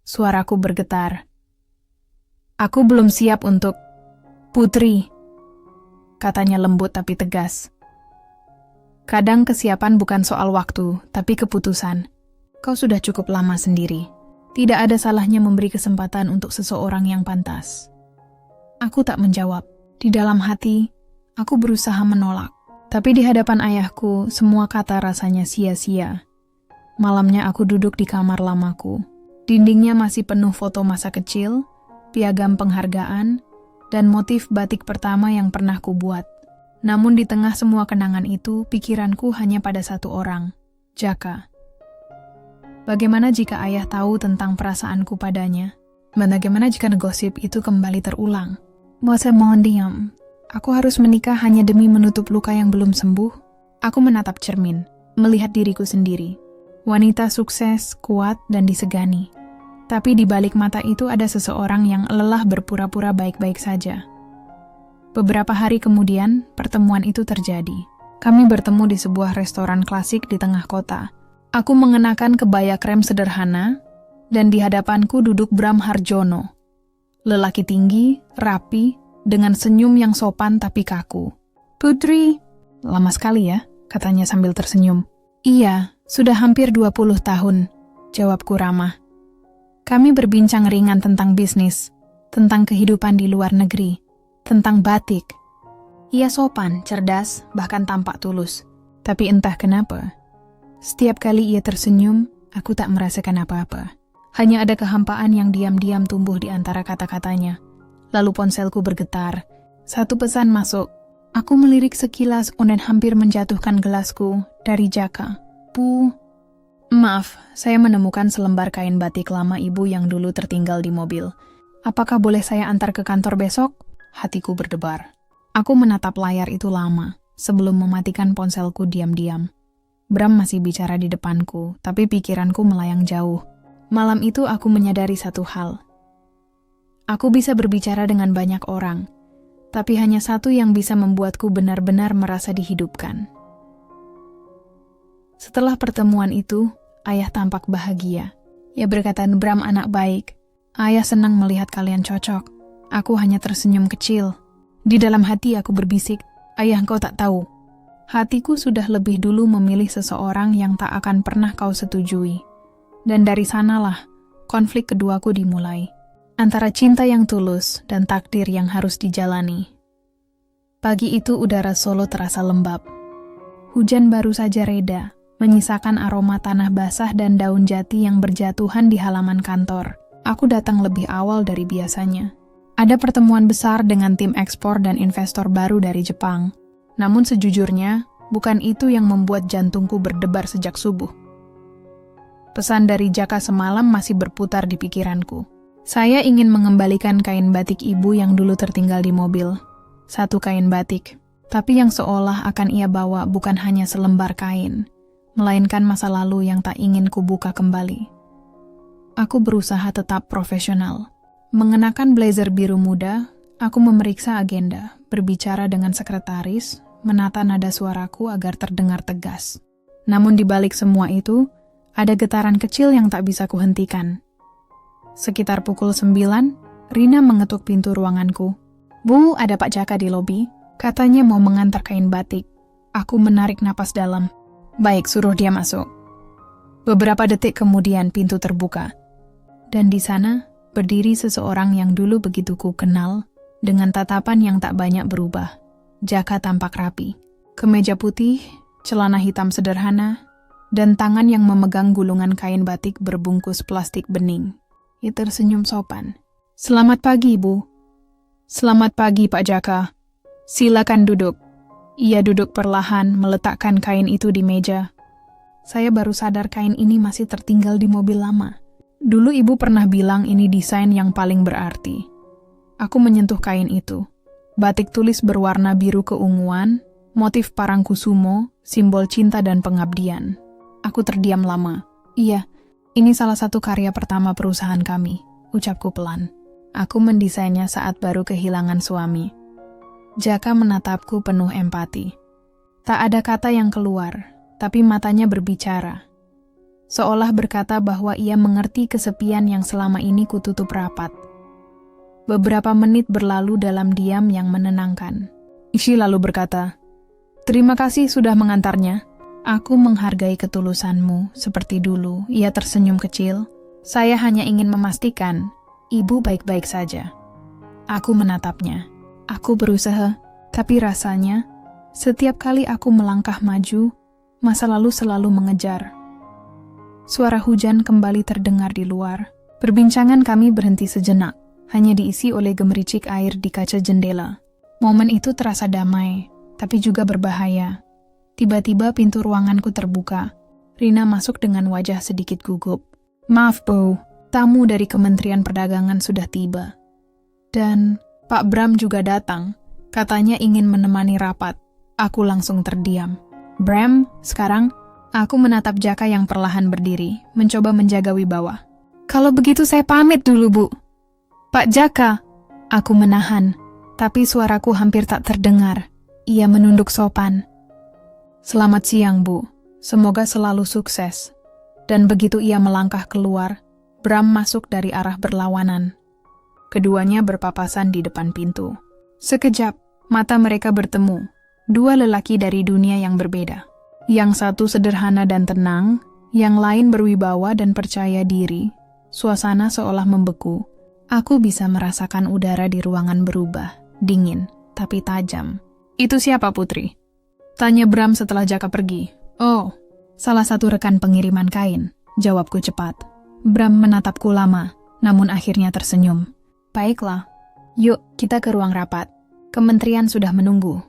Suaraku bergetar. "Aku belum siap untuk..." "Putri," katanya lembut tapi tegas. "Kadang kesiapan bukan soal waktu, tapi keputusan. Kau sudah cukup lama sendiri. Tidak ada salahnya memberi kesempatan untuk seseorang yang pantas." Aku tak menjawab. Di dalam hati, aku berusaha menolak. Tapi di hadapan ayahku, semua kata rasanya sia-sia. Malamnya aku duduk di kamar lamaku. Dindingnya masih penuh foto masa kecil, piagam penghargaan, dan motif batik pertama yang pernah kubuat. Namun di tengah semua kenangan itu, pikiranku hanya pada satu orang, Jaka. Bagaimana jika ayah tahu tentang perasaanku padanya? Bagaimana jika gosip itu kembali terulang? Saya mohon diam. Aku harus menikah hanya demi menutup luka yang belum sembuh. Aku menatap cermin, melihat diriku sendiri. Wanita sukses, kuat, dan disegani. Tapi di balik mata itu ada seseorang yang lelah berpura-pura baik-baik saja. Beberapa hari kemudian, pertemuan itu terjadi. Kami bertemu di sebuah restoran klasik di tengah kota. Aku mengenakan kebaya krem sederhana, dan di hadapanku duduk Bram Harjono. Lelaki tinggi, rapi, dengan senyum yang sopan tapi kaku. "Putri, lama sekali ya," katanya sambil tersenyum. "Iya, sudah hampir 20 tahun, jawabku ramah. Kami berbincang ringan tentang bisnis, tentang kehidupan di luar negeri, tentang batik. Ia sopan, cerdas, bahkan tampak tulus. Tapi entah kenapa, setiap kali ia tersenyum, aku tak merasakan apa-apa. Hanya ada kehampaan yang diam-diam tumbuh di antara kata-katanya. Lalu ponselku bergetar. Satu pesan masuk. Aku melirik sekilas dan hampir menjatuhkan gelasku dari Jaka. Bu, maaf, saya menemukan selembar kain batik lama ibu yang dulu tertinggal di mobil. Apakah boleh saya antar ke kantor besok? Hatiku berdebar. Aku menatap layar itu lama, sebelum mematikan ponselku diam-diam. Bram masih bicara di depanku, tapi pikiranku melayang jauh. Malam itu aku menyadari satu hal. Aku bisa berbicara dengan banyak orang, tapi hanya satu yang bisa membuatku benar-benar merasa dihidupkan. Setelah pertemuan itu, ayah tampak bahagia. Ia berkata, Bram anak baik. Ayah senang melihat kalian cocok. Aku hanya tersenyum kecil. Di dalam hati aku berbisik, ayah kau tak tahu. Hatiku sudah lebih dulu memilih seseorang yang tak akan pernah kau setujui. Dan dari sanalah, konflik keduaku dimulai. Antara cinta yang tulus dan takdir yang harus dijalani. Pagi itu udara Solo terasa lembab. Hujan baru saja reda, menyisakan aroma tanah basah dan daun jati yang berjatuhan di halaman kantor. Aku datang lebih awal dari biasanya. Ada pertemuan besar dengan tim ekspor dan investor baru dari Jepang. Namun sejujurnya, bukan itu yang membuat jantungku berdebar sejak subuh. Pesan dari Jaka semalam masih berputar di pikiranku. Saya ingin mengembalikan kain batik ibu yang dulu tertinggal di mobil. Satu kain batik, tapi yang seolah akan ia bawa bukan hanya selembar kain, melainkan masa lalu yang tak ingin kubuka kembali. Aku berusaha tetap profesional. Mengenakan blazer biru muda, aku memeriksa agenda, berbicara dengan sekretaris, menata nada suaraku agar terdengar tegas. Namun di balik semua itu, ada getaran kecil yang tak bisa kuhentikan. Sekitar pukul 9, Rina mengetuk pintu ruanganku. Bu, ada Pak Jaka di lobi. Katanya mau mengantar kain batik. Aku menarik napas dalam. Baik, suruh dia masuk. Beberapa detik kemudian pintu terbuka. Dan di sana, berdiri seseorang yang dulu begitu ku kenal, dengan tatapan yang tak banyak berubah. Jaka tampak rapi. Kemeja putih, celana hitam sederhana, dan tangan yang memegang gulungan kain batik berbungkus plastik bening. Ia tersenyum sopan. Selamat pagi, Bu. Selamat pagi, Pak Jaka. Silakan duduk. Ia duduk perlahan, meletakkan kain itu di meja. Saya baru sadar kain ini masih tertinggal di mobil lama. Dulu ibu pernah bilang ini desain yang paling berarti. Aku menyentuh kain itu. Batik tulis berwarna biru keunguan, motif parangkusumo, simbol cinta dan pengabdian. Aku terdiam lama. Iya, ini salah satu karya pertama perusahaan kami, ucapku pelan. Aku mendesainnya saat baru kehilangan suami. Jaka menatapku penuh empati. Tak ada kata yang keluar, tapi matanya berbicara. Seolah berkata bahwa ia mengerti kesepian yang selama ini kututup rapat. Beberapa menit berlalu dalam diam yang menenangkan. Ishi lalu berkata, "Terima kasih sudah mengantarnya. Aku menghargai ketulusanmu, seperti dulu." Ia tersenyum kecil. "Saya hanya ingin memastikan, ibu baik-baik saja." Aku menatapnya. Aku berusaha, tapi rasanya, setiap kali aku melangkah maju, masa lalu selalu mengejar. Suara hujan kembali terdengar di luar. Perbincangan kami berhenti sejenak, hanya diisi oleh gemericik air di kaca jendela. Momen itu terasa damai, tapi juga berbahaya. Tiba-tiba pintu ruanganku terbuka. Rina masuk dengan wajah sedikit gugup. "Maaf, Bu, tamu dari Kementerian Perdagangan sudah tiba." Dan Pak Bram juga datang. Katanya ingin menemani rapat. Aku langsung terdiam. "Bram, sekarang?" Aku menatap Jaka yang perlahan berdiri, mencoba menjaga wibawa. "Kalau begitu saya pamit dulu, Bu." "Pak Jaka." Aku menahan, tapi suaraku hampir tak terdengar. Ia menunduk sopan. "Selamat siang, Bu. Semoga selalu sukses." Dan begitu ia melangkah keluar, Bram masuk dari arah berlawanan. Keduanya berpapasan di depan pintu. Sekejap, mata mereka bertemu. Dua lelaki dari dunia yang berbeda. Yang satu sederhana dan tenang, yang lain berwibawa dan percaya diri. Suasana seolah membeku. Aku bisa merasakan udara di ruangan berubah, dingin, tapi tajam. Itu siapa, Putri? Tanya Bram setelah Jaka pergi. Oh, salah satu rekan pengiriman kain, jawabku cepat. Bram menatapku lama, namun akhirnya tersenyum. Baiklah, yuk kita ke ruang rapat. Kementerian sudah menunggu.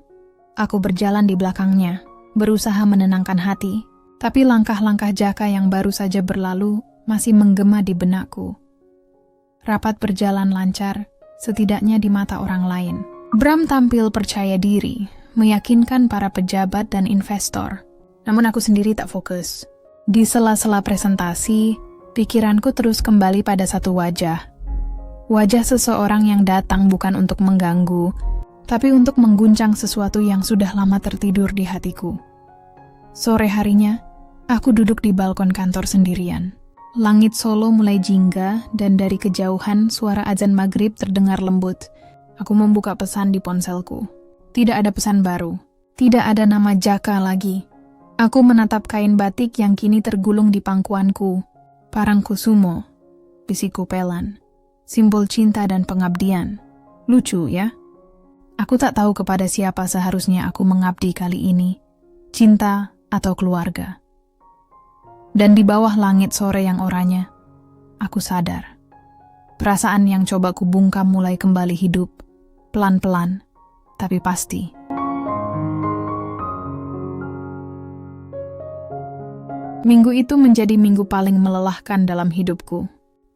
Aku berjalan di belakangnya, berusaha menenangkan hati, tapi langkah-langkah Jaka yang baru saja berlalu masih menggema di benakku. Rapat berjalan lancar, setidaknya di mata orang lain. Bram tampil percaya diri, meyakinkan para pejabat dan investor. Namun aku sendiri tak fokus. Di sela-sela presentasi, pikiranku terus kembali pada satu wajah. Wajah seseorang yang datang bukan untuk mengganggu, tapi untuk mengguncang sesuatu yang sudah lama tertidur di hatiku. Sore harinya, aku duduk di balkon kantor sendirian. Langit Solo mulai jingga dan dari kejauhan suara azan maghrib terdengar lembut. Aku membuka pesan di ponselku. Tidak ada pesan baru. Tidak ada nama Jaka lagi. Aku menatap kain batik yang kini tergulung di pangkuanku. Parangkusumo, bisikku Pelan. Simbol cinta dan pengabdian. Lucu ya? Aku tak tahu kepada siapa seharusnya aku mengabdi kali ini. Cinta atau keluarga. Dan di bawah langit sore yang oranye, aku sadar. Perasaan yang coba kubungkam mulai kembali hidup. Pelan-pelan, tapi pasti. Minggu itu menjadi minggu paling melelahkan dalam hidupku.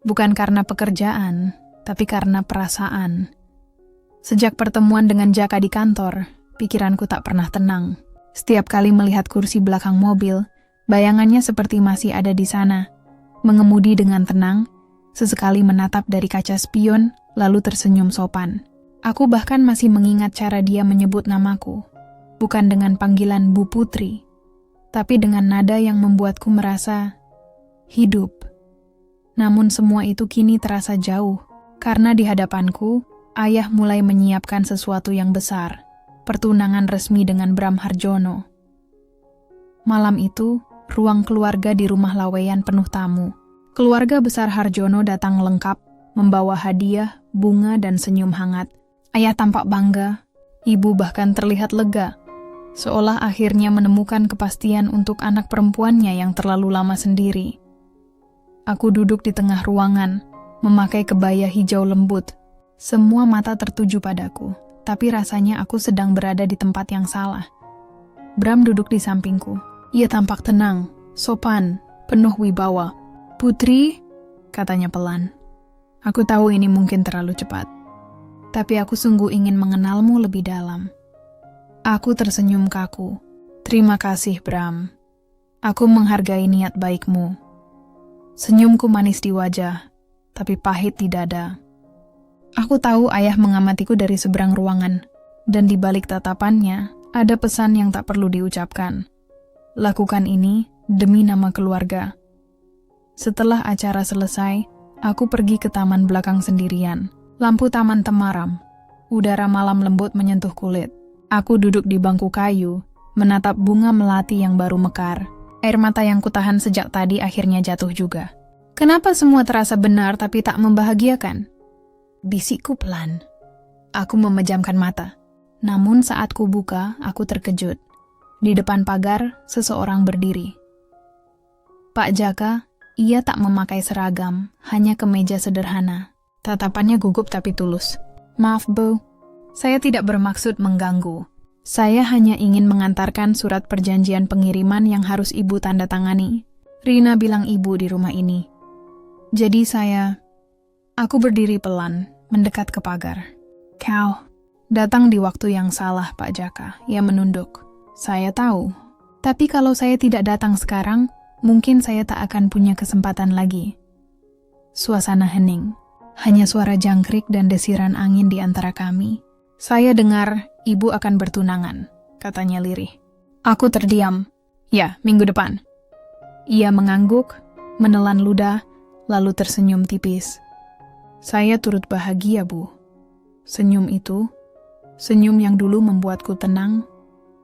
Bukan karena pekerjaan, tapi karena perasaan. Sejak pertemuan dengan Jaka di kantor, pikiranku tak pernah tenang. Setiap kali melihat kursi belakang mobil, bayangannya seperti masih ada di sana. Mengemudi dengan tenang, sesekali menatap dari kaca spion, lalu tersenyum sopan. Aku bahkan masih mengingat cara dia menyebut namaku. Bukan dengan panggilan Bu Putri, tapi dengan nada yang membuatku merasa hidup. Namun semua itu kini terasa jauh, karena di hadapanku, ayah mulai menyiapkan sesuatu yang besar, pertunangan resmi dengan Bram Harjono. Malam itu, ruang keluarga di rumah Laweyan penuh tamu. Keluarga besar Harjono datang lengkap, membawa hadiah, bunga, dan senyum hangat. Ayah tampak bangga, ibu bahkan terlihat lega, seolah akhirnya menemukan kepastian untuk anak perempuannya yang terlalu lama sendiri. Aku duduk di tengah ruangan, memakai kebaya hijau lembut. Semua mata tertuju padaku, tapi rasanya aku sedang berada di tempat yang salah. Bram duduk di sampingku. Ia tampak tenang, sopan, penuh wibawa. "Putri," katanya pelan. "Aku tahu ini mungkin terlalu cepat. Tapi aku sungguh ingin mengenalmu lebih dalam." Aku tersenyum kaku. "Terima kasih, Bram. Aku menghargai niat baikmu." Senyumku manis di wajah, tapi pahit di dada. Aku tahu ayah mengamatiku dari seberang ruangan, dan di balik tatapannya ada pesan yang tak perlu diucapkan. Lakukan ini demi nama keluarga. Setelah acara selesai, aku pergi ke taman belakang sendirian. Lampu taman temaram. Udara malam lembut menyentuh kulit. Aku duduk di bangku kayu, menatap bunga melati yang baru mekar. Air mata yang kutahan sejak tadi akhirnya jatuh juga. Kenapa semua terasa benar tapi tak membahagiakan? Bisikku pelan. Aku memejamkan mata. Namun saat ku buka, aku terkejut. Di depan pagar, seseorang berdiri. Pak Jaka, ia tak memakai seragam, hanya kemeja sederhana. Tatapannya gugup tapi tulus. "Maaf, Bu. Saya tidak bermaksud mengganggu. Saya hanya ingin mengantarkan surat perjanjian pengiriman yang harus Ibu tanda tangani. Rina bilang Ibu di rumah ini. Jadi Aku berdiri pelan, mendekat ke pagar. "Kau datang di waktu yang salah, Pak Jaka." Ia menunduk. "Saya tahu. Tapi kalau saya tidak datang sekarang, mungkin saya tak akan punya kesempatan lagi." Suasana hening. Hanya suara jangkrik dan desiran angin di antara kami. "Saya dengar Ibu akan bertunangan," katanya lirih. Aku terdiam. "Ya, minggu depan." Ia mengangguk, menelan ludah, lalu tersenyum tipis. "Saya turut bahagia, Bu." Senyum itu, senyum yang dulu membuatku tenang,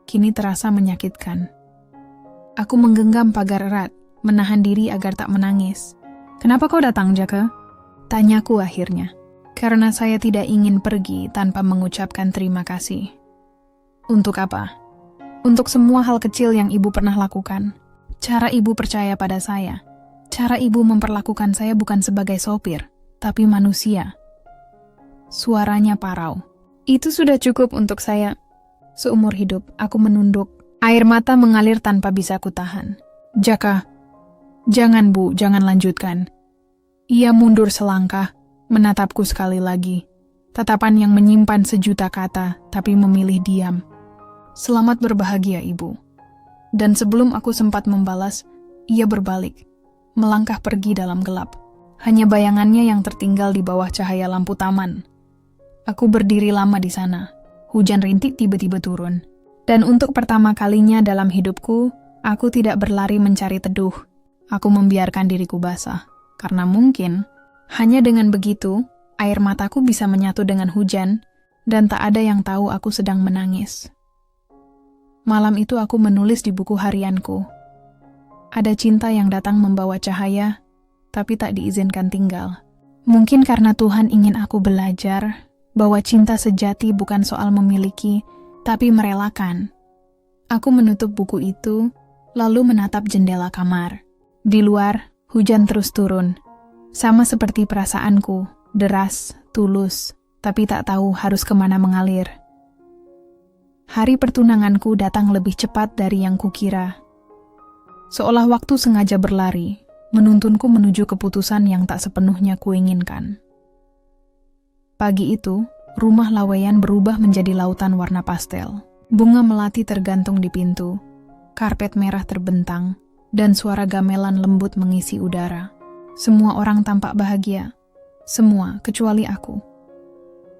kini terasa menyakitkan. Aku menggenggam pagar erat, menahan diri agar tak menangis. "Kenapa kau datang, Jaka?" Tanyaku akhirnya. "Karena saya tidak ingin pergi tanpa mengucapkan terima kasih." Untuk apa? Untuk semua hal kecil yang ibu pernah lakukan. Cara ibu percaya pada saya. Cara ibu memperlakukan saya bukan sebagai sopir, tapi manusia. Suaranya parau. Itu sudah cukup untuk saya. Seumur hidup, aku menunduk. Air mata mengalir tanpa bisa kutahan. Jaka, jangan Bu, jangan lanjutkan. Ia mundur selangkah, menatapku sekali lagi. Tatapan yang menyimpan sejuta kata, tapi memilih diam. Selamat berbahagia, Ibu. Dan sebelum aku sempat membalas, ia berbalik, melangkah pergi dalam gelap. Hanya bayangannya yang tertinggal di bawah cahaya lampu taman. Aku berdiri lama di sana. Hujan rintik tiba-tiba turun. Dan untuk pertama kalinya dalam hidupku, aku tidak berlari mencari teduh. Aku membiarkan diriku basah. Karena mungkin, hanya dengan begitu, air mataku bisa menyatu dengan hujan, dan tak ada yang tahu aku sedang menangis. Malam itu aku menulis di buku harianku. Ada cinta yang datang membawa cahaya, tapi tak diizinkan tinggal. Mungkin karena Tuhan ingin aku belajar bahwa cinta sejati bukan soal memiliki, tapi merelakan. Aku menutup buku itu, lalu menatap jendela kamar. Di luar, hujan terus turun. Sama seperti perasaanku, deras, tulus, tapi tak tahu harus kemana mengalir. Hari pertunanganku datang lebih cepat dari yang kukira. Seolah waktu sengaja berlari, menuntunku menuju keputusan yang tak sepenuhnya kuinginkan. Pagi itu, rumah Laweyan berubah menjadi lautan warna pastel. Bunga melati tergantung di pintu, karpet merah terbentang, dan suara gamelan lembut mengisi udara. Semua orang tampak bahagia. Semua, kecuali aku.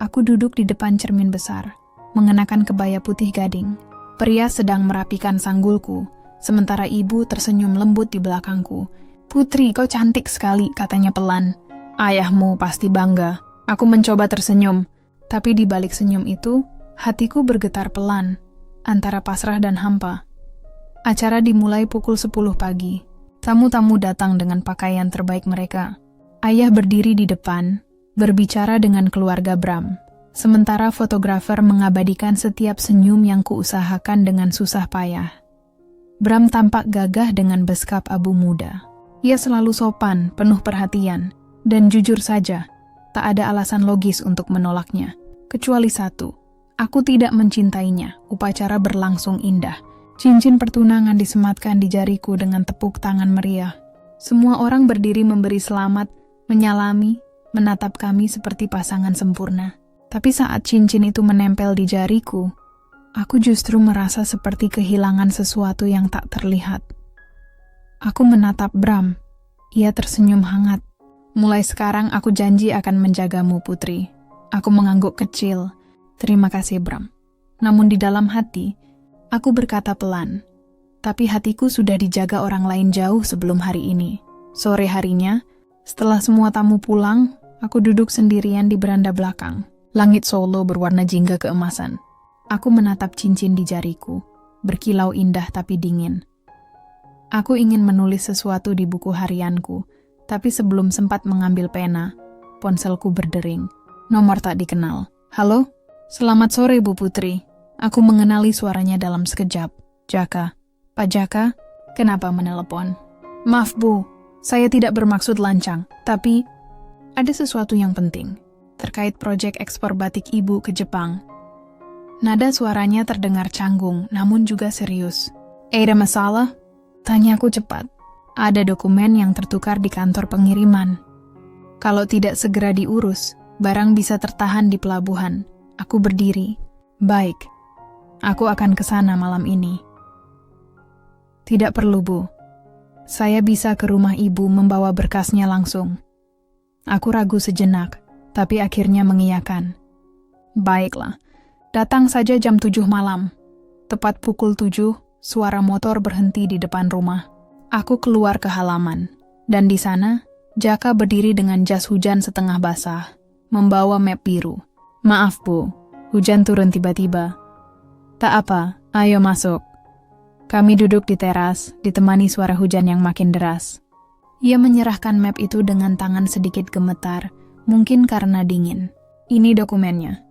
Aku duduk di depan cermin besar, mengenakan kebaya putih gading. Pria sedang merapikan sanggulku, sementara ibu tersenyum lembut di belakangku. "Putri, kau cantik sekali," katanya pelan. "Ayahmu pasti bangga." Aku mencoba tersenyum, tapi di balik senyum itu, hatiku bergetar pelan, antara pasrah dan hampa. Acara dimulai pukul 10 pagi. Tamu-tamu datang dengan pakaian terbaik mereka. Ayah berdiri di depan, berbicara dengan keluarga Bram. Sementara fotografer mengabadikan setiap senyum yang kuusahakan dengan susah payah. Bram tampak gagah dengan beskap abu muda. Ia selalu sopan, penuh perhatian, dan jujur saja, tak ada alasan logis untuk menolaknya. Kecuali satu, aku tidak mencintainya. Upacara berlangsung indah. Cincin pertunangan disematkan di jariku dengan tepuk tangan meriah. Semua orang berdiri memberi selamat, menyalami, menatap kami seperti pasangan sempurna. Tapi saat cincin itu menempel di jariku, aku justru merasa seperti kehilangan sesuatu yang tak terlihat. Aku menatap Bram. Ia tersenyum hangat. "Mulai sekarang aku janji akan menjagamu, Putri." Aku mengangguk kecil. "Terima kasih, Bram." Namun di dalam hati, aku berkata pelan. Tapi hatiku sudah dijaga orang lain jauh sebelum hari ini. Sore harinya, setelah semua tamu pulang, aku duduk sendirian di beranda belakang. Langit Solo berwarna jingga keemasan. Aku menatap cincin di jariku, berkilau indah tapi dingin. Aku ingin menulis sesuatu di buku harianku, tapi sebelum sempat mengambil pena, ponselku berdering. Nomor tak dikenal. "Halo? Selamat sore, Bu Putri." Aku mengenali suaranya dalam sekejap. "Jaka." "Pak Jaka, kenapa menelepon?" "Maaf, Bu. Saya tidak bermaksud lancang, tapi ada sesuatu yang penting. Terkait proyek ekspor batik Ibu ke Jepang." Nada suaranya terdengar canggung, namun juga serius. "Ada masalah?" Tanyaku cepat. "Ada dokumen yang tertukar di kantor pengiriman. Kalau tidak segera diurus, barang bisa tertahan di pelabuhan." Aku berdiri. "Baik, aku akan ke sana malam ini." "Tidak perlu, Bu. Saya bisa ke rumah Ibu membawa berkasnya langsung." Aku ragu sejenak, tapi akhirnya mengiyakan. "Baiklah, datang saja jam 7 malam. Tepat pukul 7, suara motor berhenti di depan rumah. Aku keluar ke halaman, dan di sana, Jaka berdiri dengan jas hujan setengah basah, membawa map biru. "Maaf, Bu, hujan turun tiba-tiba." "Tak apa, ayo masuk." Kami duduk di teras, ditemani suara hujan yang makin deras. Ia menyerahkan map itu dengan tangan sedikit gemetar, mungkin karena dingin. "Ini dokumennya."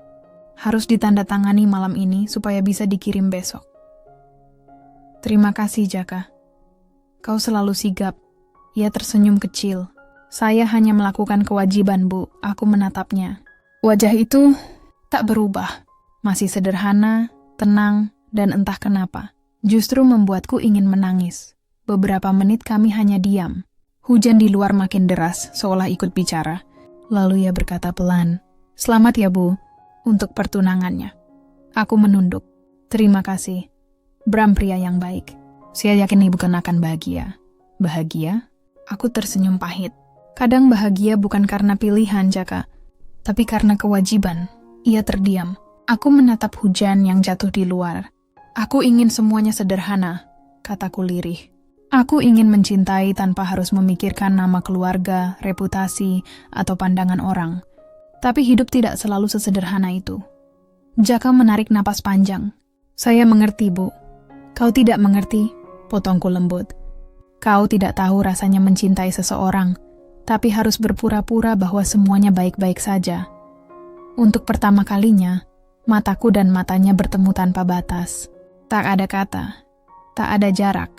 Harus ditandatangani malam ini supaya bisa dikirim besok. Terima kasih, Jaka. Kau selalu sigap. Ia tersenyum kecil. Saya hanya melakukan kewajiban, Bu. Aku menatapnya. Wajah itu tak berubah. Masih sederhana, tenang, dan entah kenapa. Justru membuatku ingin menangis. Beberapa menit kami hanya diam. Hujan di luar makin deras, seolah ikut bicara. Lalu ia berkata pelan, "Selamat ya, Bu, untuk pertunangannya." Aku menunduk. "Terima kasih. Bram pria yang baik. Saya yakin Ibu akan bahagia." "Bahagia?" Aku tersenyum pahit. Kadang bahagia bukan karena pilihan, Jaka, tapi karena kewajiban. Ia terdiam. Aku menatap hujan yang jatuh di luar. "Aku ingin semuanya sederhana," kataku lirih. "Aku ingin mencintai tanpa harus memikirkan nama keluarga, reputasi, atau pandangan orang. Tapi hidup tidak selalu sesederhana itu." Jaka menarik napas panjang. "Saya mengerti, Bu." "Kau tidak mengerti," potongku lembut. "Kau tidak tahu rasanya mencintai seseorang, tapi harus berpura-pura bahwa semuanya baik-baik saja." Untuk pertama kalinya, mataku dan matanya bertemu tanpa batas. Tak ada kata, tak ada jarak.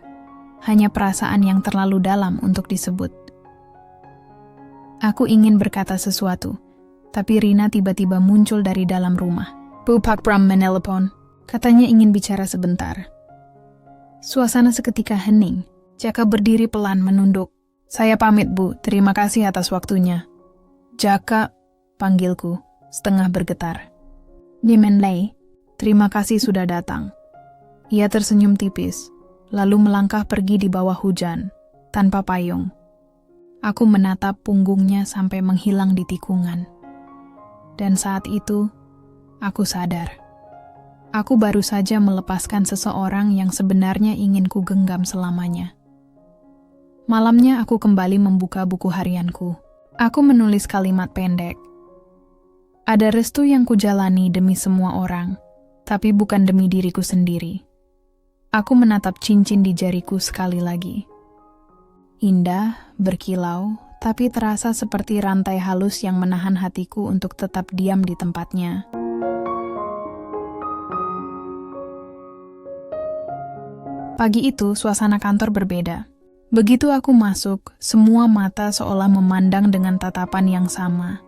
Hanya perasaan yang terlalu dalam untuk disebut. Aku ingin berkata sesuatu, tapi Rina tiba-tiba muncul dari dalam rumah. "Bu Pak Bram menelepon," katanya ingin bicara sebentar. Suasana seketika hening. Jaka berdiri pelan menunduk. "Saya pamit, Bu. Terima kasih atas waktunya." "Jaka," panggilku, setengah bergetar. "Nimenlei, terima kasih sudah datang." Ia tersenyum tipis, lalu melangkah pergi di bawah hujan, tanpa payung. Aku menatap punggungnya sampai menghilang di tikungan. Dan saat itu, aku sadar. Aku baru saja melepaskan seseorang yang sebenarnya ingin ku genggam selamanya. Malamnya aku kembali membuka buku harianku. Aku menulis kalimat pendek. Ada restu yang kujalani demi semua orang, tapi bukan demi diriku sendiri. Aku menatap cincin di jariku sekali lagi. Indah, berkilau, tapi terasa seperti rantai halus yang menahan hatiku untuk tetap diam di tempatnya. Pagi itu, suasana kantor berbeda. Begitu aku masuk, semua mata seolah memandang dengan tatapan yang sama.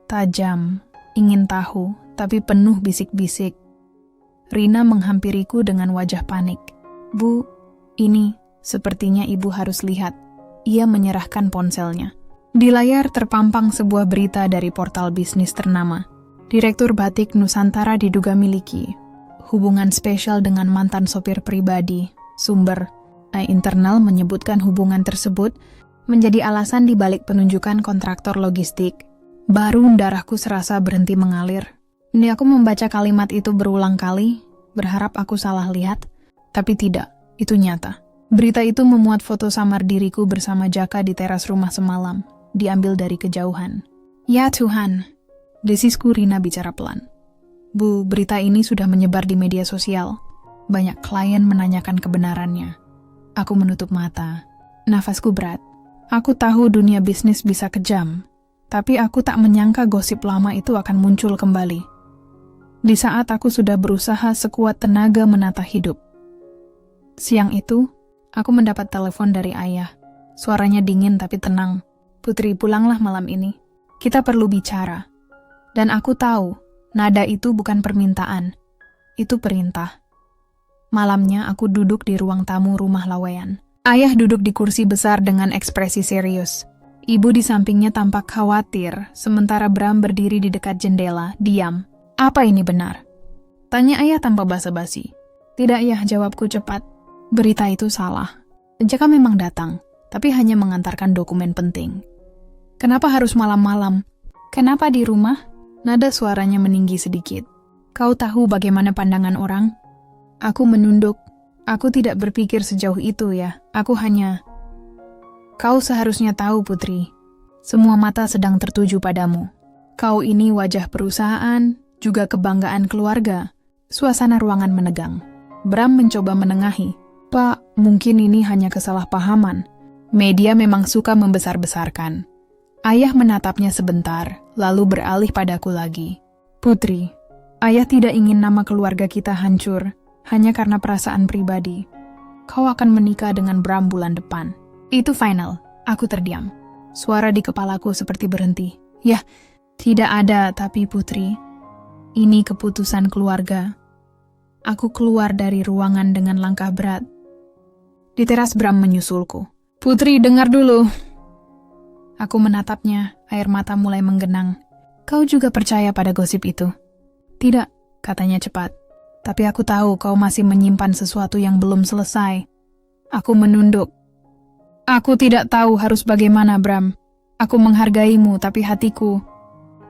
Tajam, ingin tahu, tapi penuh bisik-bisik. Rina menghampiriku dengan wajah panik. "Bu, ini, sepertinya Ibu harus lihat." Ia menyerahkan ponselnya. Di layar terpampang sebuah berita dari portal bisnis ternama. Direktur batik Nusantara diduga miliki hubungan spesial dengan mantan sopir pribadi. Sumber internal menyebutkan hubungan tersebut menjadi alasan dibalik penunjukan kontraktor logistik. Baru darahku serasa berhenti mengalir. Ini aku membaca kalimat itu berulang kali, berharap aku salah lihat, tapi tidak, itu nyata. Berita itu memuat foto samar diriku bersama Jaka di teras rumah semalam, diambil dari kejauhan. "Ya Tuhan," desisku Rina bicara pelan. "Bu, berita ini sudah menyebar di media sosial. Banyak klien menanyakan kebenarannya." Aku menutup mata. Nafasku berat. Aku tahu dunia bisnis bisa kejam, tapi aku tak menyangka gosip lama itu akan muncul kembali. Di saat aku sudah berusaha sekuat tenaga menata hidup. Siang itu, aku mendapat telepon dari ayah. Suaranya dingin tapi tenang. "Putri, pulanglah malam ini. Kita perlu bicara." Dan aku tahu, nada itu bukan permintaan. Itu perintah. Malamnya aku duduk di ruang tamu rumah Laweyan. Ayah duduk di kursi besar dengan ekspresi serius. Ibu di sampingnya tampak khawatir, sementara Bram berdiri di dekat jendela, diam. "Apa ini benar?" tanya ayah tanpa basa-basi. "Tidak ya," jawabku cepat. "Berita itu salah. Jaka memang datang, tapi hanya mengantarkan dokumen penting." "Kenapa harus malam-malam? Kenapa di rumah?" Nada suaranya meninggi sedikit. "Kau tahu bagaimana pandangan orang?" Aku menunduk. Aku tidak berpikir sejauh itu ya. Aku hanya... "Kau seharusnya tahu, Putri. Semua mata sedang tertuju padamu. Kau ini wajah perusahaan, juga kebanggaan keluarga." Suasana ruangan menegang. Bram mencoba menengahi. "Pak, mungkin ini hanya kesalahpahaman. Media memang suka membesar-besarkan." Ayah menatapnya sebentar, lalu beralih padaku lagi. "Putri, Ayah tidak ingin nama keluarga kita hancur, hanya karena perasaan pribadi. Kau akan menikah dengan Bram bulan depan. Itu final. Aku terdiam. Suara di kepalaku seperti berhenti. Yah, tidak ada tapi Putri. Ini keputusan keluarga. Aku keluar dari ruangan dengan langkah berat. Di teras Bram menyusulku. Putri, dengar dulu. Aku menatapnya, air mata mulai menggenang. Kau juga percaya pada gosip itu? Tidak, katanya cepat. Tapi aku tahu kau masih menyimpan sesuatu yang belum selesai. Aku menunduk. Aku tidak tahu harus bagaimana, Bram. Aku menghargaimu, tapi hatiku...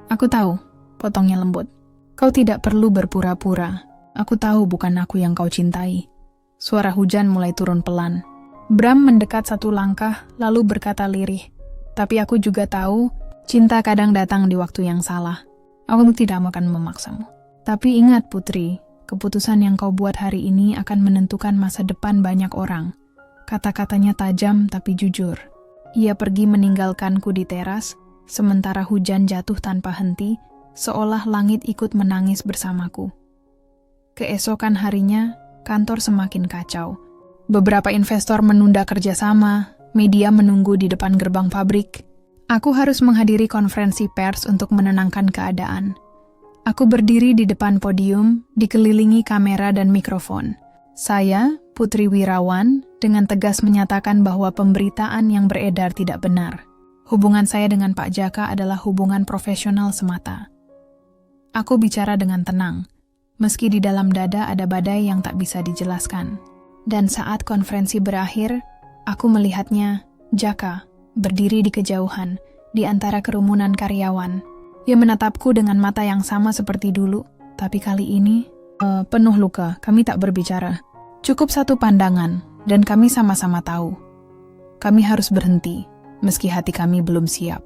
Aku tahu, potongnya lembut. Kau tidak perlu berpura-pura. Aku tahu bukan aku yang kau cintai. Suara hujan mulai turun pelan. Bram mendekat satu langkah, lalu berkata lirih. Tapi aku juga tahu, cinta kadang datang di waktu yang salah. Aku tidak akan memaksamu. Tapi ingat, Putri, keputusan yang kau buat hari ini akan menentukan masa depan banyak orang. Kata-katanya tajam tapi jujur. Ia pergi meninggalkanku di teras, sementara hujan jatuh tanpa henti, seolah langit ikut menangis bersamaku. Keesokan harinya, kantor semakin kacau. Beberapa investor menunda kerjasama, media menunggu di depan gerbang pabrik. Aku harus menghadiri konferensi pers untuk menenangkan keadaan. Aku berdiri di depan podium, dikelilingi kamera dan mikrofon. Saya, Putri Wirawan, dengan tegas menyatakan bahwa pemberitaan yang beredar tidak benar. Hubungan saya dengan Pak Jaka adalah hubungan profesional semata. Aku bicara dengan tenang, meski di dalam dada ada badai yang tak bisa dijelaskan. Dan saat konferensi berakhir, aku melihatnya, Jaka, berdiri di kejauhan, di antara kerumunan karyawan. Ia menatapku dengan mata yang sama seperti dulu, tapi kali ini, penuh luka, kami tak berbicara. Cukup satu pandangan, dan kami sama-sama tahu. Kami harus berhenti, meski hati kami belum siap.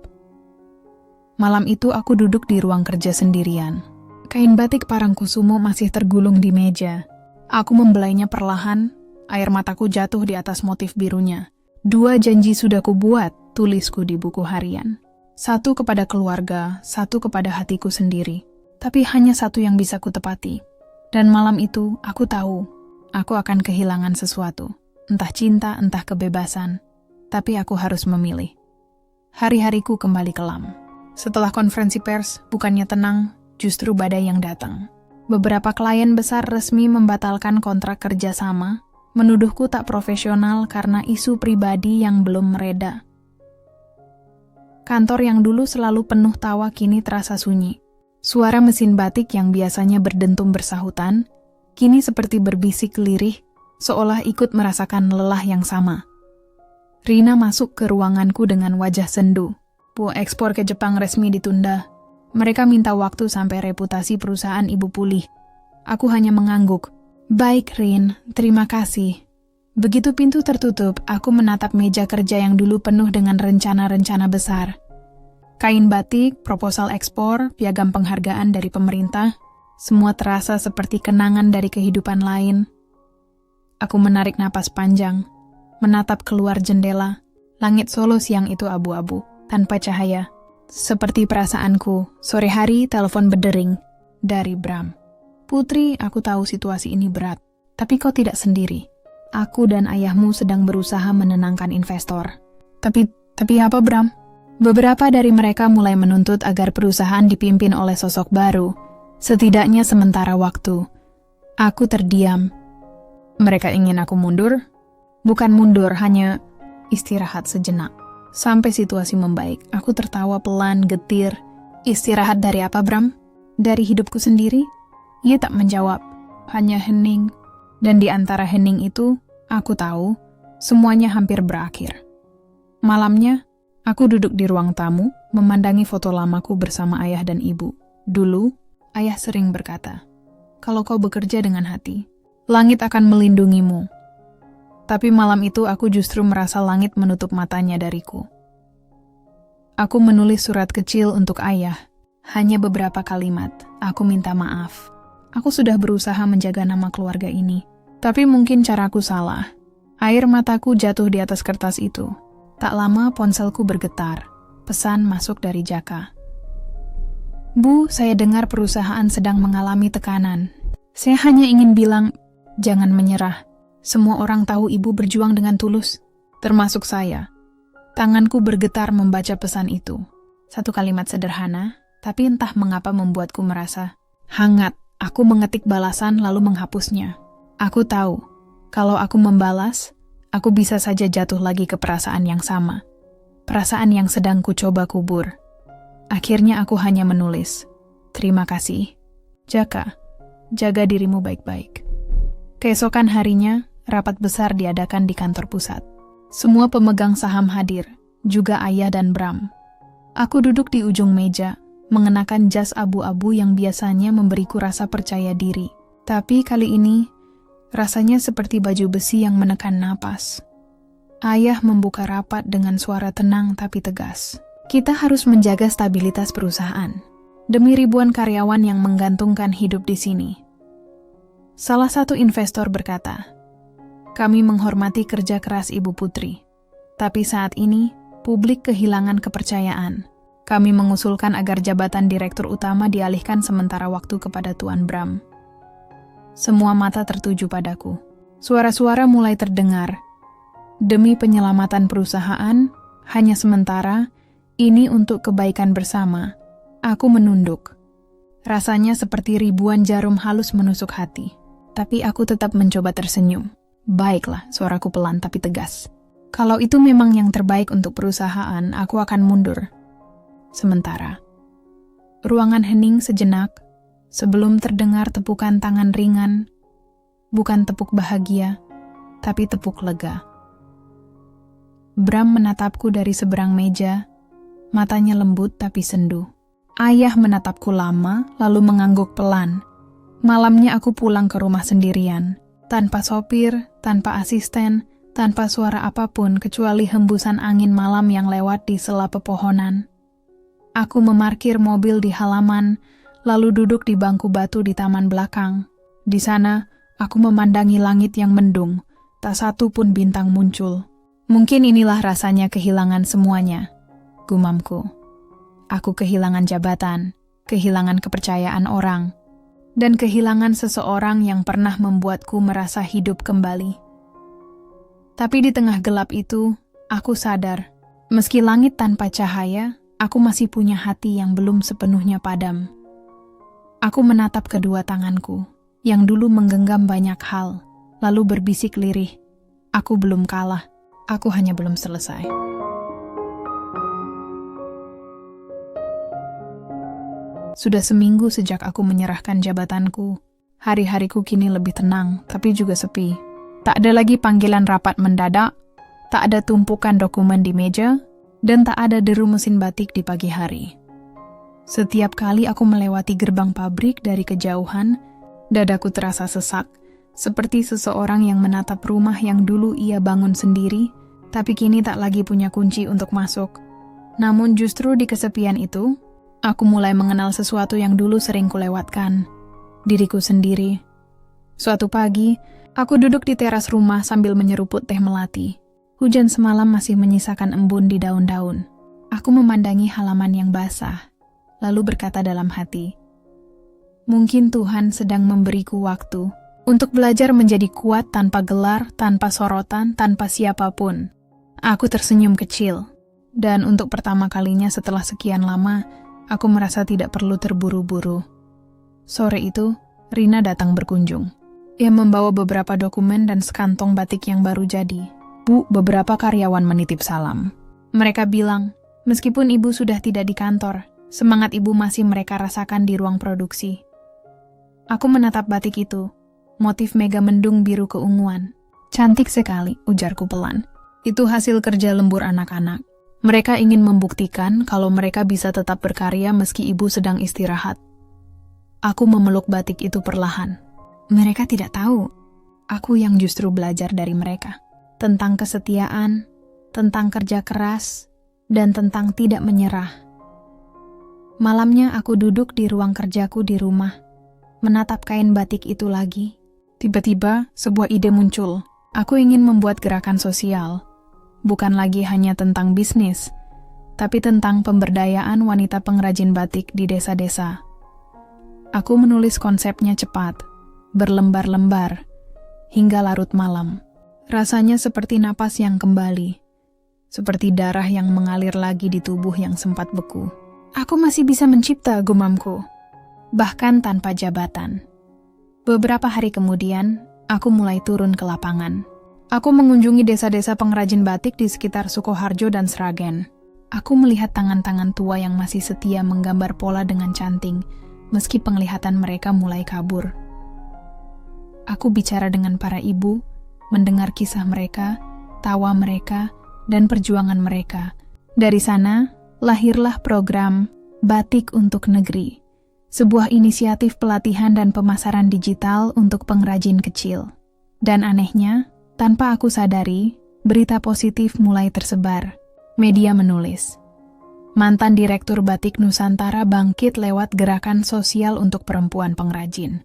Malam itu aku duduk di ruang kerja sendirian. Kain batik Parangkusumo masih tergulung di meja. Aku membelainya perlahan, air mataku jatuh di atas motif birunya. 2 janji sudah kubuat, tulisku di buku harian. 1 kepada keluarga, 1 kepada hatiku sendiri. Tapi hanya 1 yang bisa kutepati. Dan malam itu, aku tahu, aku akan kehilangan sesuatu. Entah cinta, entah kebebasan. Tapi aku harus memilih. Hari-hariku kembali kelam. Setelah konferensi pers, bukannya tenang, justru badai yang datang. Beberapa klien besar resmi membatalkan kontrak kerjasama, menuduhku tak profesional karena isu pribadi yang belum mereda. Kantor yang dulu selalu penuh tawa kini terasa sunyi. Suara mesin batik yang biasanya berdentum bersahutan, kini seperti berbisik lirih, seolah ikut merasakan lelah yang sama. Rina masuk ke ruanganku dengan wajah sendu. Ekspor ke Jepang resmi ditunda. Mereka minta waktu sampai reputasi perusahaan ibu pulih. Aku hanya mengangguk. Baik, Rin, terima kasih. Begitu pintu tertutup, aku menatap meja kerja yang dulu penuh dengan rencana-rencana besar. Kain batik, proposal ekspor, piagam penghargaan dari pemerintah, semua terasa seperti kenangan dari kehidupan lain. Aku menarik napas panjang, menatap keluar jendela. Langit Solo siang itu abu-abu, tanpa cahaya. Seperti perasaanku, sore hari telepon berdering dari Bram. Putri, aku tahu situasi ini berat, tapi kau tidak sendiri. Aku dan ayahmu sedang berusaha menenangkan investor. Tapi apa, Bram? Beberapa dari mereka mulai menuntut agar perusahaan dipimpin oleh sosok baru, setidaknya sementara waktu. Aku terdiam. Mereka ingin aku mundur? Bukan mundur, hanya istirahat sejenak. Sampai situasi membaik, aku tertawa pelan, getir. Istirahat dari apa, Bram? Dari hidupku sendiri? Ia tak menjawab, hanya hening. Dan di antara hening itu, aku tahu, semuanya hampir berakhir. Malamnya, aku duduk di ruang tamu, memandangi foto lamaku bersama ayah dan ibu. Dulu, ayah sering berkata, kalau kau bekerja dengan hati, langit akan melindungimu. Tapi malam itu aku justru merasa langit menutup matanya dariku. Aku menulis surat kecil untuk ayah. Hanya beberapa kalimat, aku minta maaf. Aku sudah berusaha menjaga nama keluarga ini. Tapi mungkin caraku salah. Air mataku jatuh di atas kertas itu. Tak lama ponselku bergetar. Pesan masuk dari Jaka. Bu, saya dengar perusahaan sedang mengalami tekanan. Saya hanya ingin bilang, jangan menyerah. Semua orang tahu ibu berjuang dengan tulus, termasuk saya. Tanganku bergetar membaca pesan itu. Satu kalimat sederhana, tapi entah mengapa membuatku merasa hangat. Aku mengetik balasan lalu menghapusnya. Aku tahu, kalau aku membalas, aku bisa saja jatuh lagi ke perasaan yang sama. Perasaan yang sedang ku coba kubur. Akhirnya aku hanya menulis, terima kasih. Jaka, jaga dirimu baik-baik. Keesokan harinya, rapat besar diadakan di kantor pusat. Semua pemegang saham hadir, juga Ayah dan Bram. Aku duduk di ujung meja, mengenakan jas abu-abu yang biasanya memberiku rasa percaya diri. Tapi kali ini, rasanya seperti baju besi yang menekan napas. Ayah membuka rapat dengan suara tenang tapi tegas. Kita harus menjaga stabilitas perusahaan, demi ribuan karyawan yang menggantungkan hidup di sini. Salah satu investor berkata, kami menghormati kerja keras Ibu Putri, tapi saat ini publik kehilangan kepercayaan. Kami mengusulkan agar jabatan Direktur Utama dialihkan sementara waktu kepada Tuan Bram. Semua mata tertuju padaku. Suara-suara mulai terdengar. Demi penyelamatan perusahaan, hanya sementara, ini untuk kebaikan bersama. Aku menunduk. Rasanya seperti ribuan jarum halus menusuk hati. Tapi aku tetap mencoba tersenyum. Baiklah, suaraku pelan tapi tegas. Kalau itu memang yang terbaik untuk perusahaan, aku akan mundur. Sementara, ruangan hening sejenak sebelum terdengar tepukan tangan ringan, bukan tepuk bahagia, tapi tepuk lega. Bram menatapku dari seberang meja, matanya lembut tapi sendu. Ayah menatapku lama, lalu mengangguk pelan. Malamnya aku pulang ke rumah sendirian, tanpa sopir, tanpa asisten, tanpa suara apapun kecuali hembusan angin malam yang lewat di sela pepohonan. Aku memarkir mobil di halaman, lalu duduk di bangku batu di taman belakang. Di sana, aku memandangi langit yang mendung, tak satu pun bintang muncul. Mungkin inilah rasanya kehilangan semuanya, gumamku. Aku kehilangan jabatan, kehilangan kepercayaan orang, dan kehilangan seseorang yang pernah membuatku merasa hidup kembali. Tapi di tengah gelap itu, aku sadar, meski langit tanpa cahaya, aku masih punya hati yang belum sepenuhnya padam. Aku menatap kedua tanganku, yang dulu menggenggam banyak hal, lalu berbisik lirih. Aku belum kalah, aku hanya belum selesai. Sudah seminggu sejak aku menyerahkan jabatanku. Hari-hariku kini lebih tenang, tapi juga sepi. Tak ada lagi panggilan rapat mendadak, tak ada tumpukan dokumen di meja, dan tak ada deru mesin batik di pagi hari. Setiap kali aku melewati gerbang pabrik dari kejauhan, dadaku terasa sesak, seperti seseorang yang menatap rumah yang dulu ia bangun sendiri, tapi kini tak lagi punya kunci untuk masuk. Namun justru di kesepian itu, aku mulai mengenal sesuatu yang dulu sering kulewatkan, diriku sendiri. Suatu pagi, aku duduk di teras rumah sambil menyeruput teh melati. Hujan semalam masih menyisakan embun di daun-daun. Aku memandangi halaman yang basah, lalu berkata dalam hati, mungkin Tuhan sedang memberiku waktu untuk belajar menjadi kuat tanpa gelar, tanpa sorotan, tanpa siapapun. Aku tersenyum kecil, dan untuk pertama kalinya setelah sekian lama, aku merasa tidak perlu terburu-buru. Sore itu, Rina datang berkunjung. Ia membawa beberapa dokumen dan sekantong batik yang baru jadi. Bu, beberapa karyawan menitip salam. Mereka bilang, meskipun ibu sudah tidak di kantor, semangat ibu masih mereka rasakan di ruang produksi. Aku menatap batik itu, motif mega mendung biru keunguan. Cantik sekali, ujarku pelan. Itu hasil kerja lembur anak-anak. Mereka ingin membuktikan kalau mereka bisa tetap berkarya meski ibu sedang istirahat. Aku memeluk batik itu perlahan. Mereka tidak tahu, aku yang justru belajar dari mereka. Tentang kesetiaan, tentang kerja keras, dan tentang tidak menyerah. Malamnya aku duduk di ruang kerjaku di rumah, menatap kain batik itu lagi. Tiba-tiba sebuah ide muncul. Aku ingin membuat gerakan sosial. Bukan lagi hanya tentang bisnis, tapi tentang pemberdayaan wanita pengrajin batik di desa-desa. Aku menulis konsepnya cepat, berlembar-lembar, hingga larut malam. Rasanya seperti napas yang kembali, seperti darah yang mengalir lagi di tubuh yang sempat beku. Aku masih bisa mencipta, gumamku, bahkan tanpa jabatan. Beberapa hari kemudian, aku mulai turun ke lapangan. Aku mengunjungi desa-desa pengrajin batik di sekitar Sukoharjo dan Sragen. Aku melihat tangan-tangan tua yang masih setia menggambar pola dengan cantik, meski penglihatan mereka mulai kabur. Aku bicara dengan para ibu, mendengar kisah mereka, tawa mereka, dan perjuangan mereka. Dari sana, lahirlah program Batik untuk Negeri, sebuah inisiatif pelatihan dan pemasaran digital untuk pengrajin kecil. Dan anehnya, tanpa aku sadari, berita positif mulai tersebar. Media menulis, mantan Direktur Batik Nusantara bangkit lewat gerakan sosial untuk perempuan pengrajin.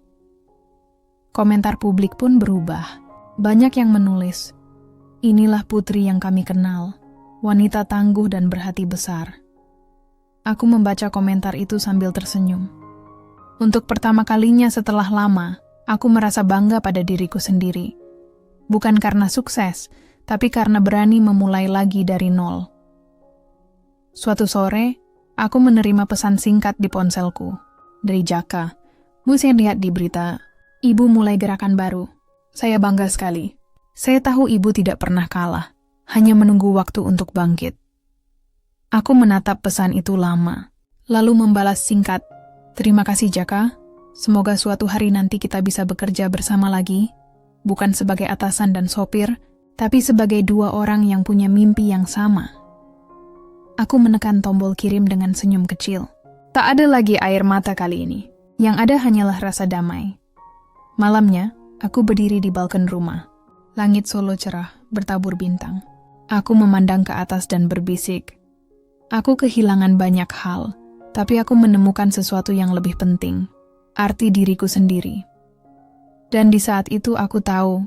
Komentar publik pun berubah. Banyak yang menulis, inilah putri yang kami kenal, wanita tangguh dan berhati besar. Aku membaca komentar itu sambil tersenyum. Untuk pertama kalinya setelah lama, aku merasa bangga pada diriku sendiri. Bukan karena sukses, tapi karena berani memulai lagi dari nol. Suatu sore, aku menerima pesan singkat di ponselku. Dari Jaka, Bu, saya lihat di berita, Ibu mulai gerakan baru. Saya bangga sekali. Saya tahu Ibu tidak pernah kalah, hanya menunggu waktu untuk bangkit. Aku menatap pesan itu lama, lalu membalas singkat, terima kasih Jaka, semoga suatu hari nanti kita bisa bekerja bersama lagi, bukan sebagai atasan dan sopir, tapi sebagai dua orang yang punya mimpi yang sama. Aku menekan tombol kirim dengan senyum kecil. Tak ada lagi air mata kali ini. Yang ada hanyalah rasa damai. Malamnya, aku berdiri di balkon rumah. Langit Solo cerah, bertabur bintang. Aku memandang ke atas dan berbisik. Aku kehilangan banyak hal, tapi aku menemukan sesuatu yang lebih penting. Arti diriku sendiri. Dan di saat itu aku tahu,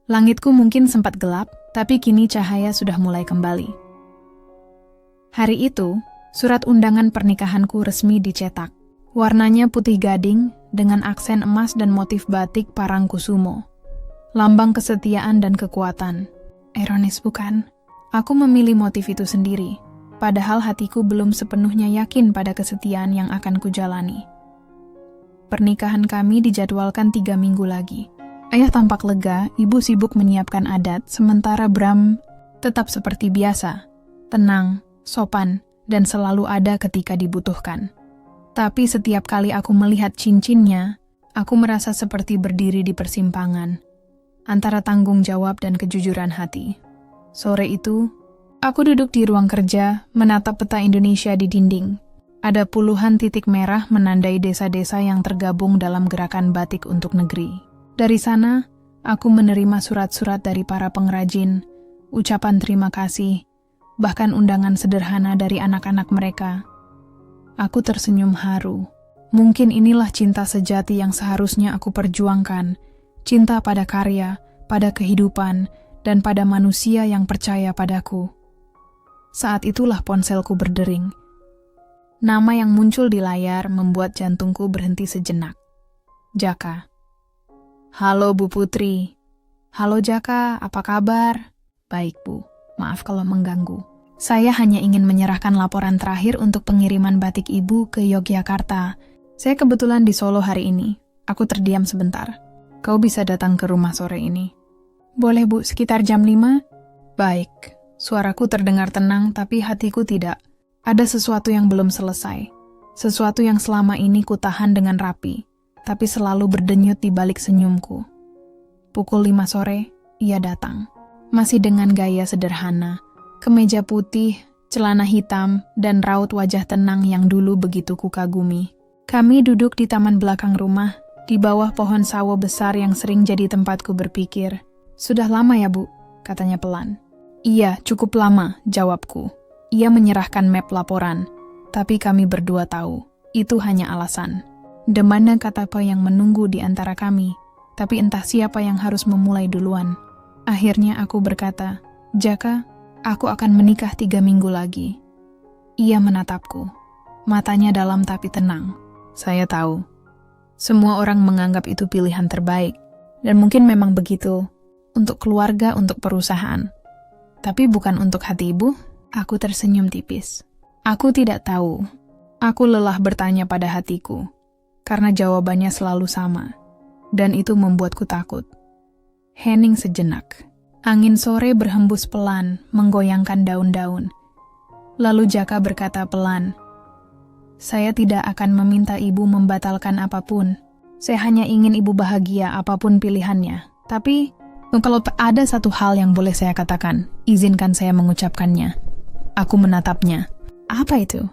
langitku mungkin sempat gelap, tapi kini cahaya sudah mulai kembali. Hari itu, surat undangan pernikahanku resmi dicetak. Warnanya putih gading dengan aksen emas dan motif batik Parangkusumo. Lambang kesetiaan dan kekuatan. Ironis bukan? Aku memilih motif itu sendiri, padahal hatiku belum sepenuhnya yakin pada kesetiaan yang akan kujalani. Pernikahan kami dijadwalkan 3 minggu lagi. Ayah tampak lega, ibu sibuk menyiapkan adat, sementara Bram tetap seperti biasa, tenang, sopan, dan selalu ada ketika dibutuhkan. Tapi setiap kali aku melihat cincinnya, aku merasa seperti berdiri di persimpangan, antara tanggung jawab dan kejujuran hati. Sore itu, aku duduk di ruang kerja, menatap peta Indonesia di dinding. Ada puluhan titik merah menandai desa-desa yang tergabung dalam gerakan batik untuk negeri. Dari sana, aku menerima surat-surat dari para pengrajin, ucapan terima kasih, bahkan undangan sederhana dari anak-anak mereka. Aku tersenyum haru. Mungkin inilah cinta sejati yang seharusnya aku perjuangkan. Cinta pada karya, pada kehidupan, dan pada manusia yang percaya padaku. Saat itulah ponselku berdering. Nama yang muncul di layar membuat jantungku berhenti sejenak. Jaka. Halo Bu Putri. Halo Jaka, apa kabar? Baik Bu, maaf kalau mengganggu. Saya hanya ingin menyerahkan laporan terakhir untuk pengiriman batik Ibu ke Yogyakarta. Saya kebetulan di Solo hari ini. Aku terdiam sebentar. Kau bisa datang ke rumah sore ini. Boleh Bu, sekitar jam 5? Baik. Suaraku terdengar tenang, tapi hatiku tidak. Ada sesuatu yang belum selesai. Sesuatu yang selama ini kutahan dengan rapi, tapi selalu berdenyut di balik senyumku. Pukul 5 sore, ia datang. Masih dengan gaya sederhana. Kemeja putih, celana hitam, dan raut wajah tenang yang dulu begitu kukagumi. Kami duduk di taman belakang rumah, di bawah pohon sawo besar yang sering jadi tempatku berpikir. Sudah lama ya Bu? Katanya pelan. Iya, cukup lama, jawabku. Ia menyerahkan map laporan, tapi kami berdua tahu, itu hanya alasan. Demanda kata apa yang menunggu di antara kami, tapi entah siapa yang harus memulai duluan. Akhirnya aku berkata, Jaka, aku akan menikah 3 minggu lagi. Ia menatapku. Matanya dalam tapi tenang. Saya tahu. Semua orang menganggap itu pilihan terbaik. Dan mungkin memang begitu. Untuk keluarga, untuk perusahaan. Tapi bukan untuk hati ibu. Aku tersenyum tipis. Aku tidak tahu. Aku lelah bertanya pada hatiku. Karena jawabannya selalu sama. Dan itu membuatku takut. Hening sejenak. Angin sore berhembus pelan, menggoyangkan daun-daun. Lalu Jaka berkata pelan, "Saya tidak akan meminta ibu membatalkan apapun. Saya hanya ingin ibu bahagia apapun pilihannya. Tapi, kalau ada satu hal yang boleh saya katakan, izinkan saya mengucapkannya." Aku menatapnya. "Apa itu?"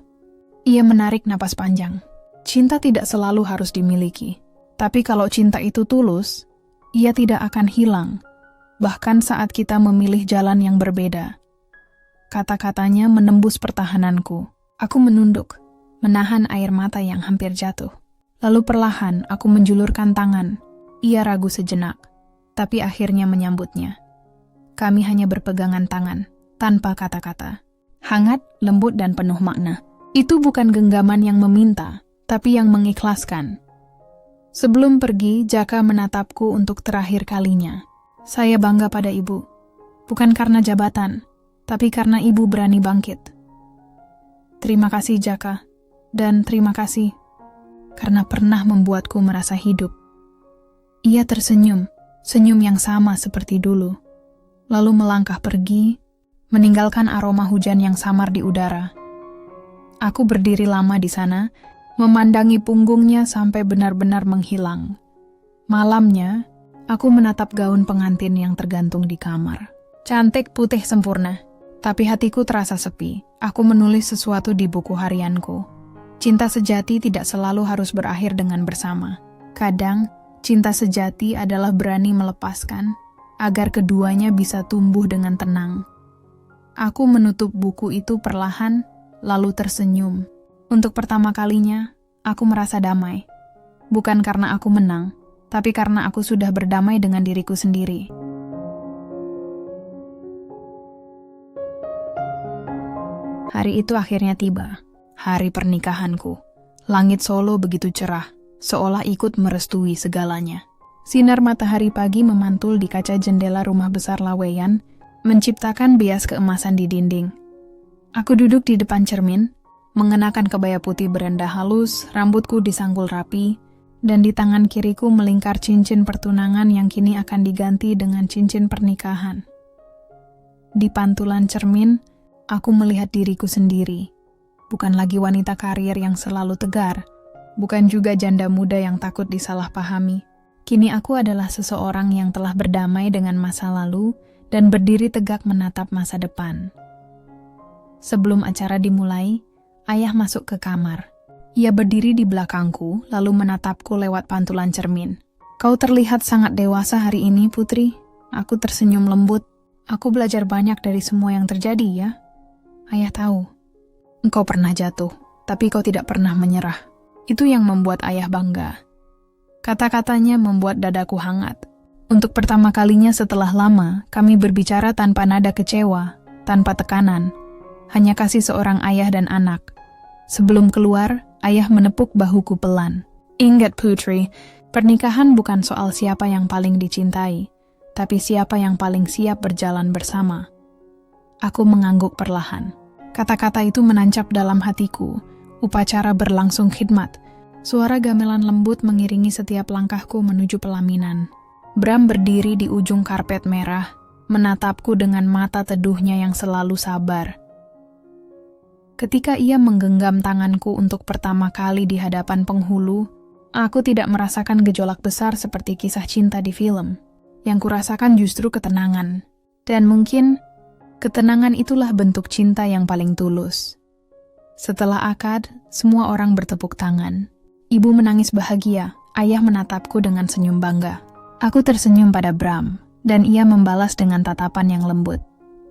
Ia menarik napas panjang. Cinta tidak selalu harus dimiliki. Tapi kalau cinta itu tulus, ia tidak akan hilang. Bahkan saat kita memilih jalan yang berbeda. Kata-katanya menembus pertahananku. Aku menunduk, menahan air mata yang hampir jatuh. Lalu perlahan aku menjulurkan tangan. Ia ragu sejenak, tapi akhirnya menyambutnya. Kami hanya berpegangan tangan, tanpa kata-kata. Hangat, lembut, dan penuh makna. Itu bukan genggaman yang meminta, tapi yang mengikhlaskan. Sebelum pergi, Jaka menatapku untuk terakhir kalinya. "Saya bangga pada ibu. Bukan karena jabatan, tapi karena ibu berani bangkit." "Terima kasih Jaka, dan terima kasih karena pernah membuatku merasa hidup." Ia tersenyum, senyum yang sama seperti dulu. Lalu melangkah pergi, meninggalkan aroma hujan yang samar di udara. Aku berdiri lama di sana, memandangi punggungnya sampai benar-benar menghilang. Malamnya, aku menatap gaun pengantin yang tergantung di kamar. Cantik, putih, sempurna. Tapi hatiku terasa sepi. Aku menulis sesuatu di buku harianku. Cinta sejati tidak selalu harus berakhir dengan bersama. Kadang, cinta sejati adalah berani melepaskan, agar keduanya bisa tumbuh dengan tenang. Aku menutup buku itu perlahan, lalu tersenyum. Untuk pertama kalinya, aku merasa damai. Bukan karena aku menang, tapi karena aku sudah berdamai dengan diriku sendiri. Hari itu akhirnya tiba, hari pernikahanku. Langit Solo begitu cerah, seolah ikut merestui segalanya. Sinar matahari pagi memantul di kaca jendela rumah besar Laweyan, menciptakan bias keemasan di dinding. Aku duduk di depan cermin, mengenakan kebaya putih berendah halus, rambutku disanggul rapi, dan di tangan kiriku melingkar cincin pertunangan yang kini akan diganti dengan cincin pernikahan. Di pantulan cermin, aku melihat diriku sendiri. Bukan lagi wanita karir yang selalu tegar, bukan juga janda muda yang takut disalahpahami. Kini aku adalah seseorang yang telah berdamai dengan masa lalu dan berdiri tegak menatap masa depan. Sebelum acara dimulai, ayah masuk ke kamar. Ia berdiri di belakangku, lalu menatapku lewat pantulan cermin. "Kau terlihat sangat dewasa hari ini, Putri." Aku tersenyum lembut. "Aku belajar banyak dari semua yang terjadi, ya." "Ayah tahu. Engkau pernah jatuh, tapi kau tidak pernah menyerah. Itu yang membuat ayah bangga." Kata-katanya membuat dadaku hangat. Untuk pertama kalinya setelah lama, kami berbicara tanpa nada kecewa, tanpa tekanan. Hanya kasih seorang ayah dan anak. Sebelum keluar, ayah menepuk bahuku pelan. "Ingat Putri, pernikahan bukan soal siapa yang paling dicintai, tapi siapa yang paling siap berjalan bersama." Aku mengangguk perlahan. Kata-kata itu menancap dalam hatiku. Upacara berlangsung khidmat. Suara gamelan lembut mengiringi setiap langkahku menuju pelaminan. Bram berdiri di ujung karpet merah, menatapku dengan mata teduhnya yang selalu sabar. Ketika ia menggenggam tanganku untuk pertama kali di hadapan penghulu, aku tidak merasakan gejolak besar seperti kisah cinta di film. Yang kurasakan justru ketenangan. Dan mungkin ketenangan itulah bentuk cinta yang paling tulus. Setelah akad, semua orang bertepuk tangan. Ibu menangis bahagia, ayah menatapku dengan senyum bangga. Aku tersenyum pada Bram, dan ia membalas dengan tatapan yang lembut.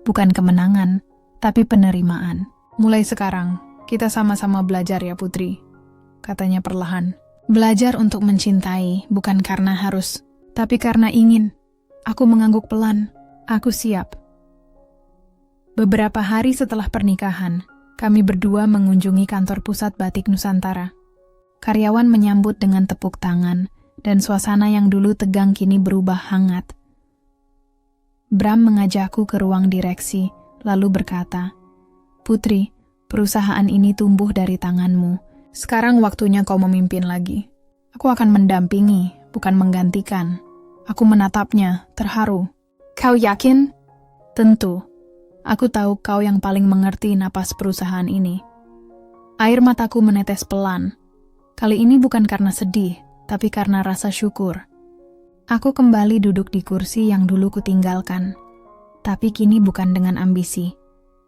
Bukan kemenangan, tapi penerimaan. "Mulai sekarang, kita sama-sama belajar ya Putri," katanya perlahan. "Belajar untuk mencintai, bukan karena harus, tapi karena ingin." Aku mengangguk pelan. Aku siap. Beberapa hari setelah pernikahan, Kami berdua mengunjungi kantor pusat Batik Nusantara. Karyawan menyambut dengan tepuk tangan, dan suasana yang dulu tegang kini berubah hangat. Bram mengajakku ke ruang direksi, lalu berkata, "Putri, perusahaan ini tumbuh dari tanganmu. Sekarang waktunya kau memimpin lagi. Aku akan mendampingi, bukan menggantikan." Aku menatapnya, terharu. "Kau yakin?" "Tentu. Aku tahu kau yang paling mengerti napas perusahaan ini." Air mataku menetes pelan. Kali ini bukan karena sedih, tapi karena rasa syukur. Aku kembali duduk di kursi yang dulu kutinggalkan. Tapi kini bukan dengan ambisi,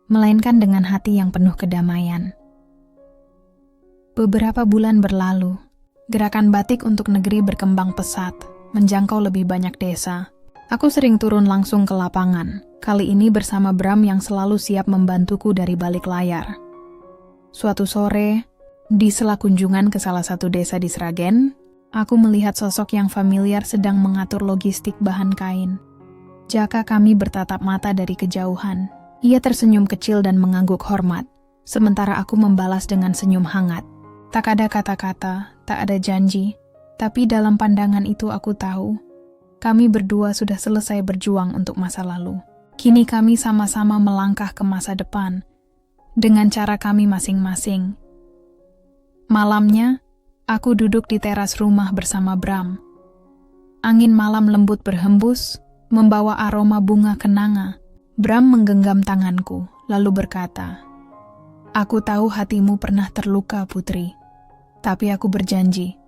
melainkan dengan hati yang penuh kedamaian. Beberapa bulan berlalu. Gerakan batik untuk negeri berkembang pesat, menjangkau lebih banyak desa. Aku sering turun langsung ke lapangan, kali ini bersama Bram yang selalu siap membantuku dari balik layar. Suatu sore, di sela kunjungan ke salah satu desa di Sragen, aku melihat sosok yang familiar sedang mengatur logistik bahan kain. Jaka kami bertatap mata dari kejauhan. Ia tersenyum kecil dan mengangguk hormat, sementara aku membalas dengan senyum hangat. Tak ada kata-kata, tak ada janji, tapi dalam pandangan itu aku tahu, kami berdua sudah selesai berjuang untuk masa lalu. Kini kami sama-sama melangkah ke masa depan, dengan cara kami masing-masing. Malamnya, aku duduk di teras rumah bersama Bram. Angin malam lembut berhembus, membawa aroma bunga kenanga. Bram menggenggam tanganku, lalu berkata, "Aku tahu hatimu pernah terluka, Putri. Tapi aku berjanji,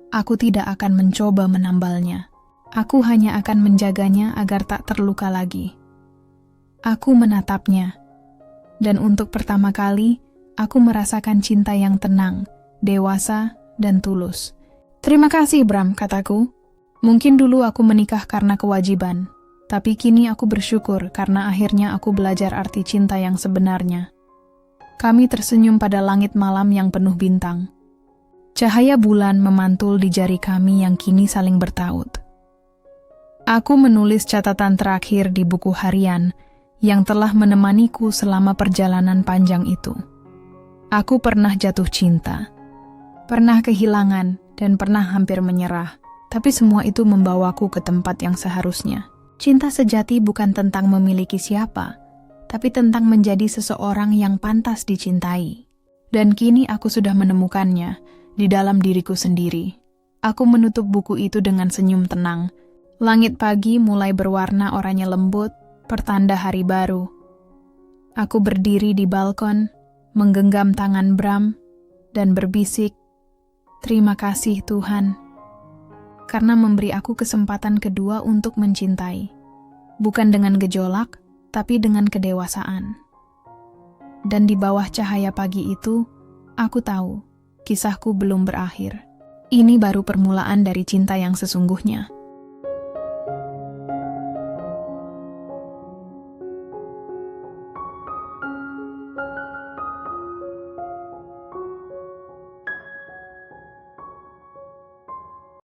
aku tidak akan mencoba menambalnya. Aku hanya akan menjaganya agar tak terluka lagi." Aku menatapnya, dan untuk pertama kali, aku merasakan cinta yang tenang, dewasa, dan tulus. "Terima kasih, Bram," kataku. "Mungkin dulu aku menikah karena kewajiban, tapi kini aku bersyukur karena akhirnya aku belajar arti cinta yang sebenarnya." Kami tersenyum pada langit malam yang penuh bintang. Cahaya bulan memantul di jari kami yang kini saling bertaut. Aku menulis catatan terakhir di buku harian yang telah menemaniku selama perjalanan panjang itu. Aku pernah jatuh cinta, pernah kehilangan, dan pernah hampir menyerah. Tapi semua itu membawaku ke tempat yang seharusnya. Cinta sejati bukan tentang memiliki siapa, tapi tentang menjadi seseorang yang pantas dicintai. Dan kini aku sudah menemukannya di dalam diriku sendiri. Aku menutup buku itu dengan senyum tenang. Langit pagi mulai berwarna oranye lembut, pertanda hari baru. Aku berdiri di balkon, menggenggam tangan Bram, dan berbisik, "Terima kasih Tuhan, karena memberi aku kesempatan kedua untuk mencintai. Bukan dengan gejolak, tapi dengan kedewasaan." Dan di bawah cahaya pagi itu, aku tahu, kisahku belum berakhir. Ini baru permulaan dari cinta yang sesungguhnya.